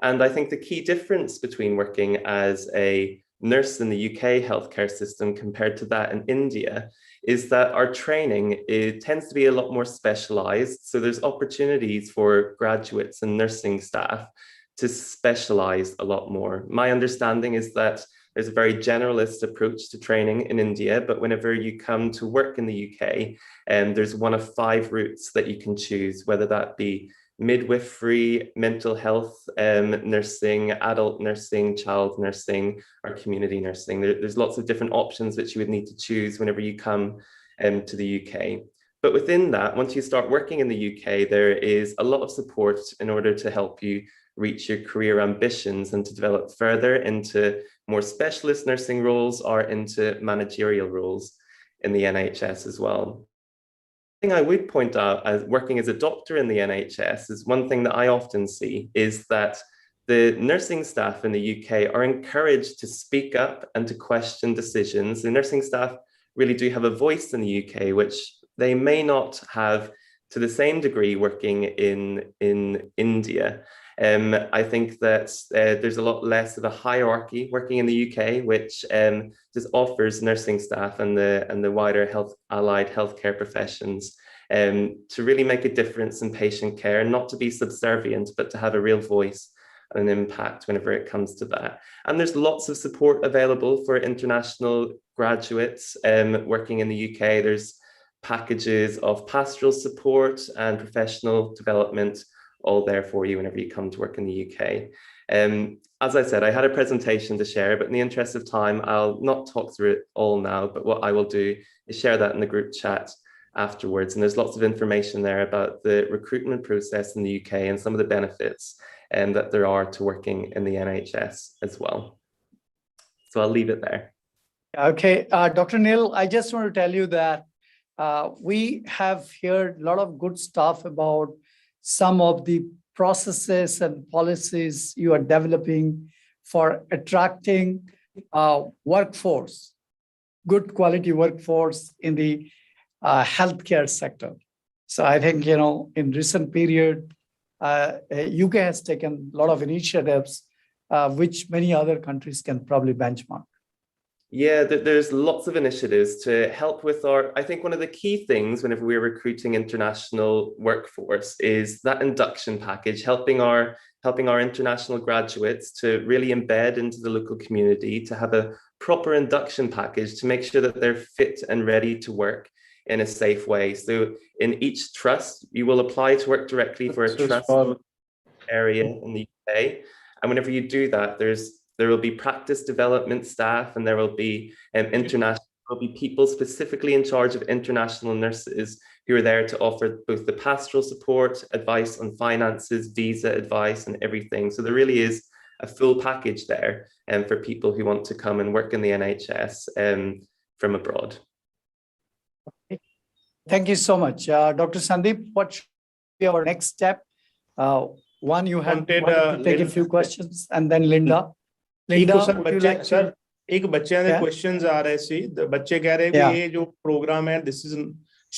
And I think the key difference between working as a nurse in the UK healthcare system compared to that in India is that our training, it tends to be a lot more specialized. So there's opportunities for graduates and nursing staff to specialize a lot more. My understanding is that there's a very generalist approach to training in India, but whenever you come to work in the UK, there's one of 5 routes that you can choose, whether that be midwifery, mental health nursing, adult nursing, child nursing, or community nursing. There's lots of different options which you would need to choose whenever you come to the UK. But within that, once you start working in the UK, there is a lot of support in order to help you reach your career ambitions and to develop further into more specialist nursing roles or into managerial roles in the NHS as well. Thing I would point out as working as a doctor in the NHS is one thing that I often see is that the nursing staff in the UK are encouraged to speak up and to question decisions. The nursing staff really do have a voice in the UK, which they may not have to the same degree working in India. I think that there's a lot less of a hierarchy working in the UK, which just offers nursing staff and the wider allied healthcare professions to really make a difference in patient care, and not to be subservient, but to have a real voice and an impact whenever it comes to that. And there's lots of support available for international graduates working in the UK. There's packages of pastoral support and professional development all there for you whenever you come to work in the UK. As I said, I had a presentation to share, but in the interest of time, I'll not talk through it all now, but what I will do is share that in the group chat afterwards. And there's lots of information there about the recruitment process in the UK and some of the benefits that there are to working in the NHS as well. So I'll leave it there. Okay, Dr. Neil, I just want to tell you that we have heard a lot of good stuff about some of the processes and policies you are developing for attracting workforce, good quality workforce in the healthcare sector. So I think, in recent period, UK has taken a lot of initiatives, which many other countries can probably benchmark. Yeah, there's lots of initiatives to help with I think one of the key things whenever we're recruiting international workforce is that induction package, helping our international graduates to really embed into the local community, to have a proper induction package to make sure that they're fit and ready to work in a safe way. So in each trust, you will apply to work directly for a trust area in the UK. And whenever you do that, there will be practice development staff, and there will be people specifically in charge of international nurses who are there to offer both the pastoral support, advice on finances, visa advice, and everything. So there really is a full package there for people who want to come and work in the NHS from abroad. Thank you so much. Dr. Sandeep, what should be our next step? One, you had to take a few questions, and then Linda. Linda, would you like to? एक बच्चों के questions आ रहे सी बच्चे कह रहे कि ये जो प्रोग्राम है this is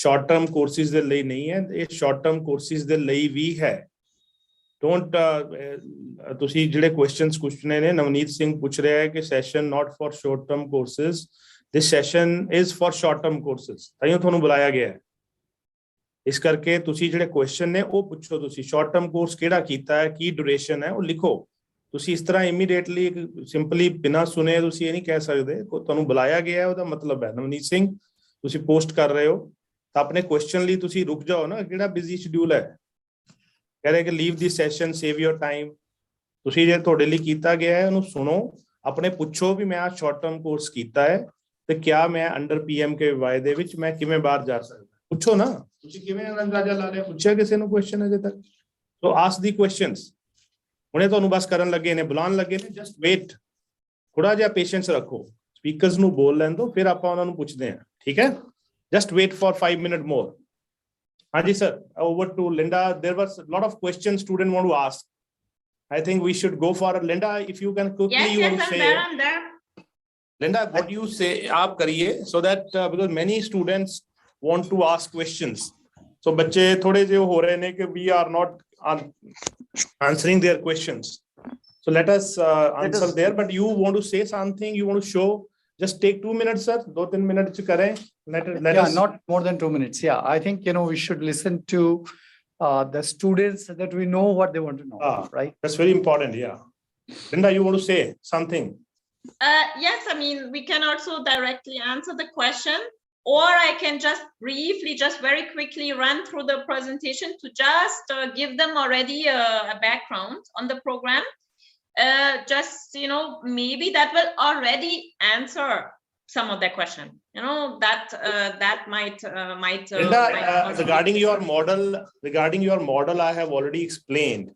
short term courses ਦੇ ਲਈ ਨਹੀਂ ਹੈ ਇਹ ਸ਼ਾਰਟ ਟਰਮ ਕੋਰਸਿਸ ਦੇ ਲਈ ਵੀ ਹੈ ਡੋਂਟ ਤੁਸੀਂ ਜਿਹੜੇ ਕੁਐਸਚਨਸ ਪੁੱਛਨੇ ਨੇ ਨਵਨੀਤ ਸਿੰਘ ਪੁੱਛ ਰਿਹਾ ਹੈ ਕਿ session not for short term courses this session is for short term courses ਤਾਈਓ ਤੁਹਾਨੂੰ ਬੁਲਾਇਆ ਗਿਆ ਹੈ ਇਸ ਕਰਕੇ ਤੁਸੀਂ ਜਿਹੜੇ ਕੁਐਸਚਨ ਨੇ ਉਹ ਪੁੱਛੋ ਤੁਸੀਂ ਸ਼ਾਰਟ ਟਰਮ ਕੋਰਸ ਕਿਹੜਾ ਕੀਤਾ ਹੈ ਕੀ ਡਿਊਰੇਸ਼ਨ ਹੈ ਉਹ ਲਿਖੋ ਤੁਸੀਂ ਇਸ ਤਰ੍ਹਾਂ ਇਮੀਡੀਏਟਲੀ ਸਿੰਪਲੀ ਬਿਨਾਂ ਸੁਨੇ ਤੁਸੀਂ ਇਹ ਨਹੀਂ ਕਹਿ ਸਕਦੇ ਤੁਹਾਨੂੰ ਬੁਲਾਇਆ ਗਿਆ ਹੈ ਉਹਦਾ ਮਤਲਬ ਹੈ ਨਵਨੀਤ ਸਿੰਘ ਤੁਸੀਂ ਪੋਸਟ ਕਰ ਰਹੇ ਹੋ ਤਾਂ ਆਪਣੇ ਕੁਐਸਚਨ ਲਈ ਤੁਸੀਂ ਰੁਕ ਜਾਓ ਨਾ ਕਿਹੜਾ ਬਿਜ਼ੀ ਸ਼ਡਿਊਲ ਹੈ ਕਹਿ ਰਹੇ ਕਿ leave the session save your time ਤੁਸੀਂ ਜੇ ਤੁਹਾਡੇ ਲਈ ਕੀਤਾ ਗਿਆ ਹੈ ਉਹਨੂੰ ਸੁਣੋ ਆਪਣੇ ਪੁੱਛੋ ਵੀ ਮੈਂ ਆ ਸ਼ਾਰਟ ਟਰਮ ਕੋਰਸ ਕੀਤਾ ਹੈ ਤੇ ਕਿਆ ਮੈਂ ਅੰਡਰ PMKVY ਦੇ ਵਿੱਚ ਮੈਂ ਕਿਵੇਂ ਬਾਹਰ ਜਾ ਸਕਦਾ ਪੁੱਛੋ ਨਾ ਤੁਸੀਂ ਕਿਵੇਂ ਅੰਦਾਜ਼ਾ ਲਾ ਰਹੇ ਪੁੱਛਿਆ ਕਿਸੇ ਨੂੰ ਕੁਐਸਚਨ ਅਜੇ ਤੱਕ ਸੋ ਆਸਕ ਦੀ ਕੁਐਸਚਨਸ ਹੁਣੇ ਤੁਹਾਨੂੰ ਬਸ ਕਰਨ ਲੱਗੇ ਨੇ ਬੁਲਾਉਣ ਲੱਗੇ ਨੇ ਜਸਟ ਵੇਟ ਥੋੜਾ ਜਿਹਾ ਪੇਸ਼ੈਂਸ ਰੱਖੋ ਸਪੀਕਰਸ ਨੂੰ ਬੋਲ ਲੈਣ ਦਿਓ ਫਿਰ ਆਪਾਂ ਉਹਨਾਂ ਨੂੰ ਪੁੱਛਦੇ ਹਾਂ ਠੀਕ ਹੈ just wait for 5 minute more ਹਾਂਜੀ sir over to Linda there was lot of questions student want to ask I think we should go for Linda if you can quickly yes, you yes, want to I'm say there, I'm there. Linda what you say aap kariye so that because many students want to ask questions so बच्चे थोड़े जो हो रहे हैं कि we are not answering their questions so let us answer there but you want to say something you want to show just take 2 minutes sir 2-3 minutes kare let us not more than 2 minutes I think we should listen to the students so that we know what they want to know right that's very important Linda you want to say something yes I mean we can also directly answer the question or I can just briefly just very quickly run through the presentation to just give them already a background on the program just maybe that will already answer some of their question that might regarding your model I have already explained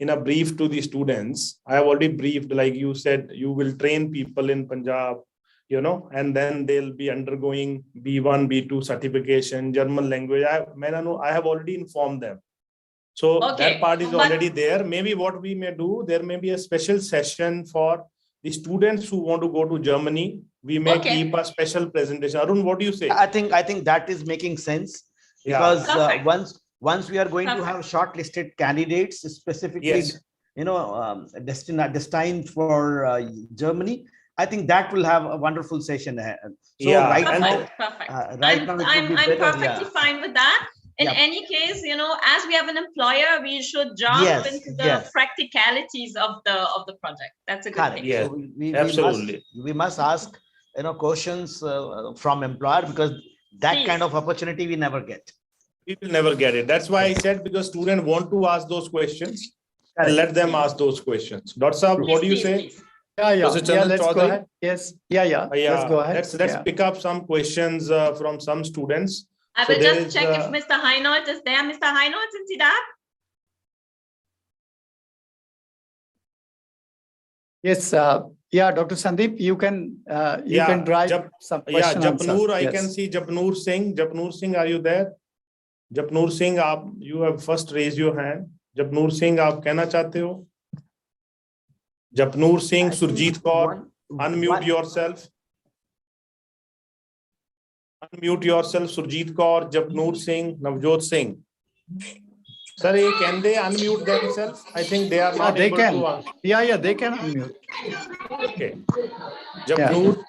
in a brief to the students I have already briefed like you said you will train people in Punjab and then they'll be undergoing B1 B2 certification German language I have already informed them so that part is already there maybe what we may do there may be a special session for the students who want to go to Germany we may keep a special presentation Arun what do you say I think that is making sense because once we are going to have shortlisted candidates specifically destined for Germany I think that will have a wonderful session ahead. So I'm perfectly fine with that. in any case, you know, as we have an employer, we should jump into the practicalities of the project. That's a good thing. Yeah, so absolutely. We must ask, you know, questions from employer, because that kind of opportunity we never get. We will never get it. That's why I said, because students want to ask those questions, and let them ask those questions. Dr. Saab, what do you say? Let's go ahead. Yes. Let's go ahead. Let's pick up some questions from some students. I will just check if Mr. Heinold is there. Mr. Heinold, sind Sie da? Yes, Dr. Sandeep, you can drive some question Japnoor, answer. I can see Japnoor Singh. Japnoor Singh, are you there? Japnoor Singh, you have first raised your hand. Japnoor Singh, आप कहना चाहते हो? Japnoor Singh, Surjit Kaur, unmute yourself. Unmute yourself, Surjit Kaur, Japnoor Singh, Navjot Singh. Sir, can they unmute themselves? I think they are not able to. Yeah, they can unmute. Okay. Japnoor.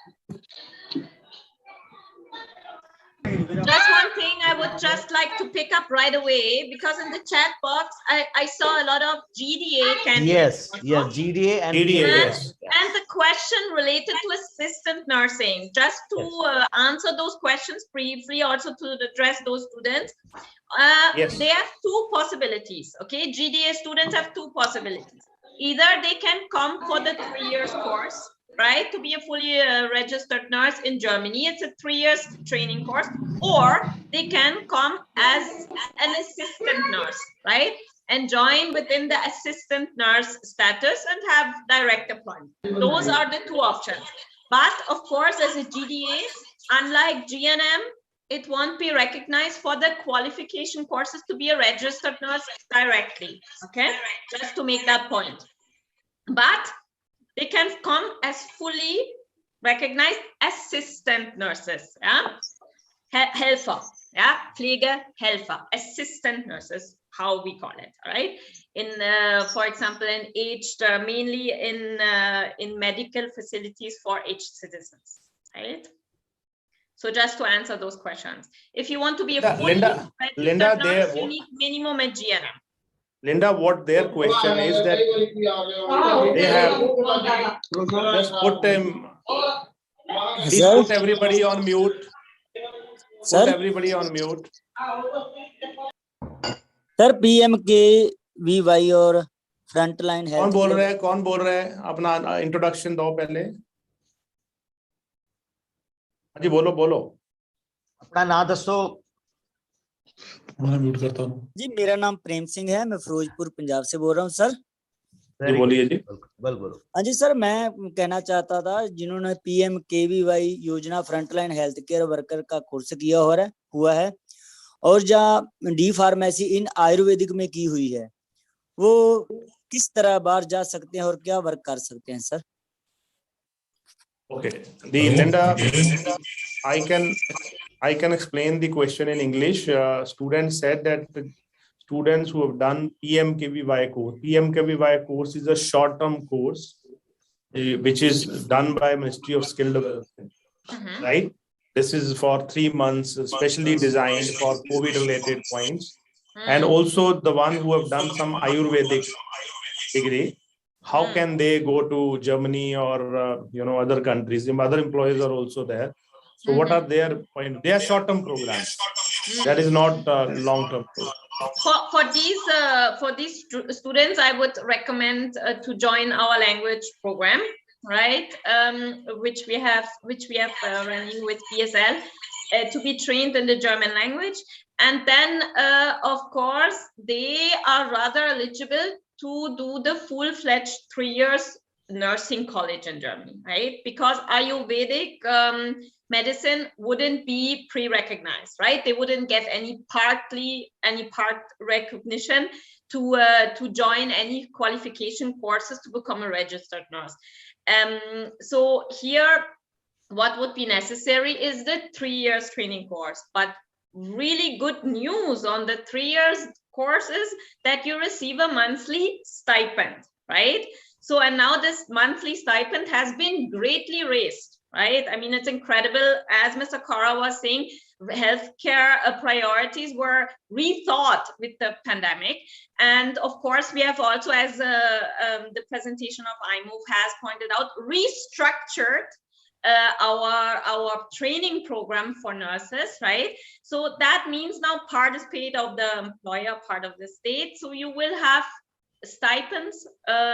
Just one thing I would just like to pick up right away, because in the chat box, I saw a lot of GDA candidates. Yes, GDA and yes. And the question related to assistant nursing, just to answer those questions briefly, also to address those students. They have two possibilities, okay? GDA students have two possibilities. Either they can come for the 3 years course, right, to be a fully registered nurse in Germany. It's a 3 years training course, or they can come as an assistant nurse, right, and join within the assistant nurse status and have direct employment. Those are the two options. But of course, as a GDA, unlike GNM, it won't be recognized for the qualification courses to be a registered nurse directly, okay, just to make that point. But they can come as fully recognized assistant nurses, Helfer, Pflegehelfer, assistant nurses, how we call it, all right? In, for example, mainly in medical facilities for aged citizens, right? So just to answer those questions, if you want to be a fully Linda, nurse, you need minimum at GNM. Linda, what their question is that they have just put them. Please put everybody on mute. Put everybody on mute. Sir PMKVY और frontline health कौन बोल रहा है अपना introduction दो पहले जी बोलो अपना नाम दसो मैं म्यूट करता हूँ जी मेरा नाम प्रेम सिंह है मैं फिरोजपुर पंजाब से बोल रहा हूँ सर जी बोलिए जी बोलो हाँ जी सर मैं कहना चाहता था जिन्होंने PMKVY योजना फ्रंटलाइन हेल्थ केयर वर्कर का कोर्स किया हुआ है और जहाँ डी फार्मेसी इन आयुर्वेदिक में की हुई है वो किस तरह बाहर जा सकते हैं और क्या वर्क कर सकते हैं sir Okay, Linda, I can explain the question in English. Students said that the students who have done PMKVY course is a short-term course, which is done by Ministry of Skill Development, right? This is for 3 months, specially designed for COVID-related points, and also the one who have done some Ayurvedic degree. How can they go to Germany or other countries? Other employees are also there. So what are their points? They are short-term programs. That is not long-term. For these students, I would recommend to join our language program, right? Which we have running with PSL to be trained in the German language, and then of course they are rather eligible to do the full-fledged 3 years nursing college in Germany, right? Because Ayurvedic medicine wouldn't be pre-recognized, right? They wouldn't get any part recognition to join any qualification courses to become a registered nurse. So here, what would be necessary is the 3 years training course. But really good news on the 3 years courses that you receive a monthly stipend, right? So, and now this monthly stipend has been greatly raised, right? I mean, it's incredible. As Mr. Kara was saying, healthcare priorities were rethought with the pandemic. And of course, we have also, as the presentation of iMove has pointed out, restructured our training program for nurses, right? So that means now part is paid of the employer, part of the state. So you will have stipends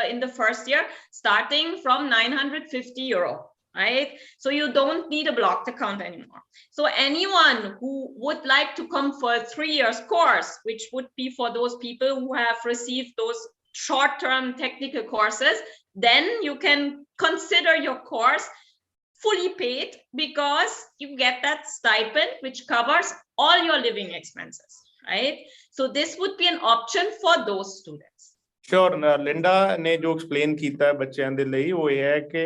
in the first year starting from 950 euro, right? So you don't need a blocked account anymore. So anyone who would like to come for a 3 years course, which would be for those people who have received those short-term technical courses, then you can consider your course fully paid, because you get that stipend which covers all your living expenses, right? So this would be an option for those students. Sure, Linda ने जो explain कीता है बच्चों दे ਲਈ ਉਹ ਇਹ ਹੈ ਕਿ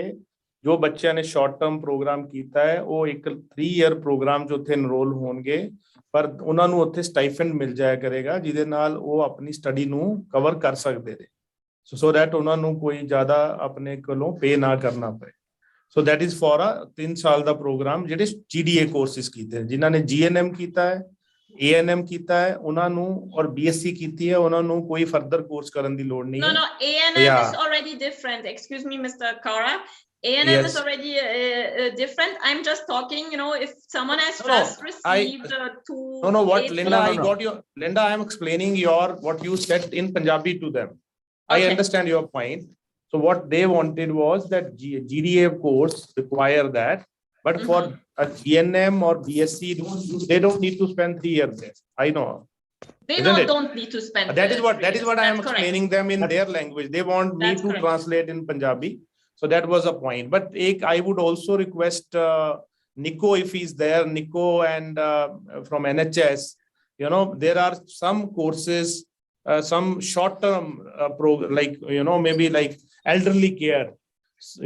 ਜੋ ਬੱਚਿਆਂ ਨੇ ਸ਼ਾਰਟ ਟਰਮ ਪ੍ਰੋਗਰਾਮ ਕੀਤਾ ਹੈ ਉਹ ਇੱਕ 3 ਈਅਰ ਪ੍ਰੋਗਰਾਮ 'ਚ ਉੱਥੇ ਇਨਰੋਲ ਹੋਣਗੇ, ਪਰ ਉਹਨਾਂ ਨੂੰ ਉੱਥੇ ਸਟਾਈਫੈਂਡ ਮਿਲ ਜਾਇਆ ਕਰੇਗਾ ਜਿਹਦੇ ਨਾਲ ਉਹ ਆਪਣੀ ਸਟੱਡੀ ਨੂੰ ਕਵਰ ਕਰ ਸਕਦੇ ਨੇ, ਸੋ ਦੈਟ ਉਹਨਾਂ ਨੂੰ ਕੋਈ ਜ਼ਿਆਦਾ ਆਪਣੇ ਕੋਲੋਂ ਪੇ ਨਾ ਕਰਨਾ ਪਏ। So that is for a 3 ਸਾਲ ਦਾ ਪ੍ਰੋਗਰਾਮ ਜਿਹੜੇ GDA ਕੋਰਸਿਸ ਕੀਤੇ ਜਿਨ੍ਹਾਂ ਨੇ GNM ਕੀਤਾ ਹੈ, ANM ਕੀਤਾ ਹੈ ਉਹਨਾਂ ਨੂੰ, ਔਰ BSc ਕੀਤੀ ਹੈ ਉਹਨਾਂ ਨੂੰ ਕੋਈ ਫਰਦਰ ਕੋਰਸ ਕਰਨ ਦੀ ਲੋੜ ਨਹੀਂ ਹੈ। No, ANM is already different. Excuse me, Mr. Kaura. ANM is already different. I'm just talking, you know, if someone has just received what Linda, I got your Linda, I am explaining what you said in Punjabi to them. I understand your point. So what they wanted was that GDA course require that, but for a GNM or BSc, they don't need to spend 3 years there. I know. They don't need to spend. That is what I am explaining them in their language. They want me to translate in Punjabi. So that was a point. But I would also request Nico, if he's there, Nico and from NHS, you know, there are some courses, some short-term like, you know, maybe like elderly care,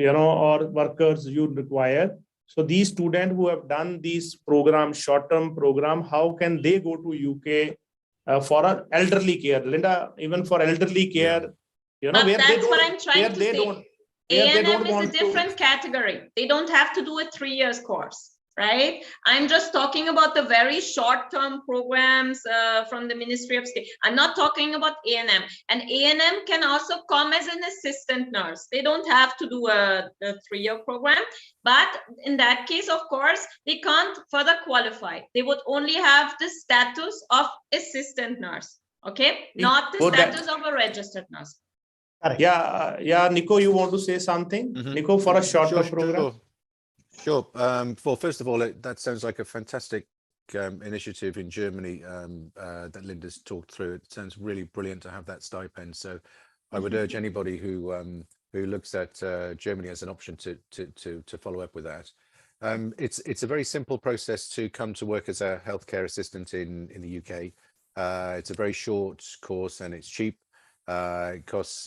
you know, or workers you require. So these students who have done these programs, short-term program, how can they go to UK for an elderly care? Linda, even for elderly care, you know, but where that's they don't, what I'm trying to say. ANM is a different category. They don't have to do a 3 years course, right? I'm just talking about the very short-term programs from the Ministry of State. I'm not talking about ANM. And ANM can also come as an assistant nurse. They don't have to do a 3-year program. But in that case, of course, they can't further qualify. They would only have the status of assistant nurse, okay? Not the status of a registered nurse. Yeah, Nico, you want to say something? Nico, for a short-term program? Sure. Well, first of all, that sounds like a fantastic initiative in Germany that Linda's talked through. It sounds really brilliant to have that stipend. So I would urge anybody who looks at Germany as an option to follow up with that. It's a very simple process to come to work as a healthcare assistant in the UK. It's a very short course and it's cheap. It costs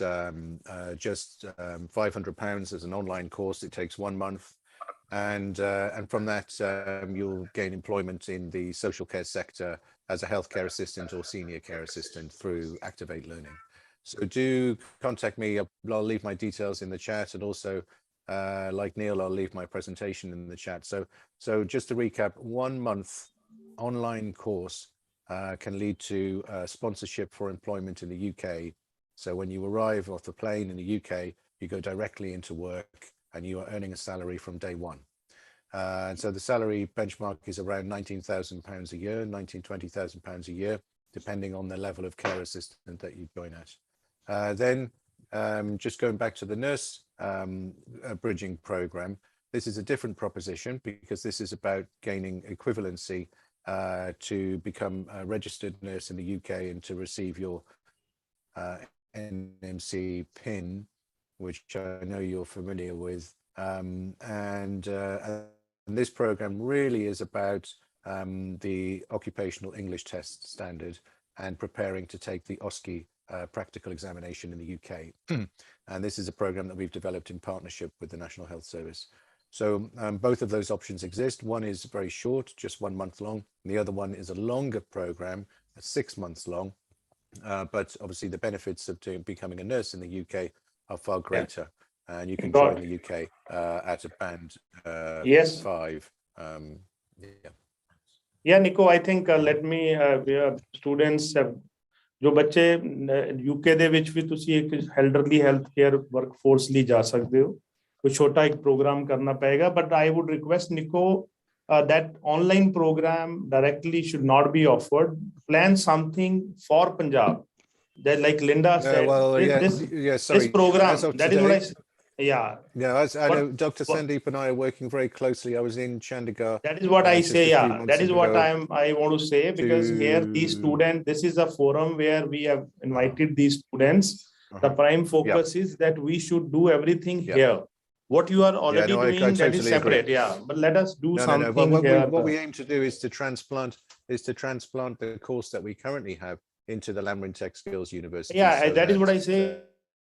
just £500 as an online course. It takes 1 month. And from that, you'll gain employment in the social care sector as a healthcare assistant or senior care assistant through Activate Learning. So do contact me. I'll leave my details in the chat, and also, like Neil, I'll leave my presentation in the chat. So just to recap, 1 month online course can lead to sponsorship for employment in the UK. So when you arrive off the plane in the UK, you go directly into work and you are earning a salary from day one. And so the salary benchmark is around £19,000 a year, £20,000 a year, depending on the level of care assistant that you join at. Then just going back to the nurse bridging program, this is a different proposition because this is about gaining equivalency to become a registered nurse in the UK and to receive your NMC PIN, which I know you're familiar with. And this program really is about the occupational English test standard and preparing to take the OSCE practical examination in the UK. And this is a program that we've developed in partnership with the National Health Service. So both of those options exist. One is very short, just 1 month long. And the other one is a longer program, 6 months long. But obviously the benefits of becoming a nurse in the UK are far greater. And you can join the UK at a band 5. Yeah, Nico, I think let me students have ਜੋ ਬੱਚੇ UK ਦੇ ਵਿੱਚ ਵੀ ਤੁਸੀਂ ਇੱਕ elderly health care workforce ਲਈ ਜਾ ਸਕਦੇ ਹੋ ਕੋਈ ਛੋਟਾ ਇੱਕ ਪ੍ਰੋਗਰਾਮ ਕਰਨਾ ਪਏਗਾ but I would request Nico that online program directly should not be offered. Plan something for Punjab. That, like Linda said, this program, that is what I said. Yeah. I know Dr. Sandeep and I are working very closely. I was in Chandigarh. That is what I say. Yeah, that is what I want to say, because here these students, this is a forum where we have invited these students. The prime focus is that we should do everything here. What you are already doing, that totally is separate. Agree. Yeah, but let us do something here. What we aim to do is to transplant the course that we currently have into the LAMRIN Tech Skills University. Yeah, that is what I say.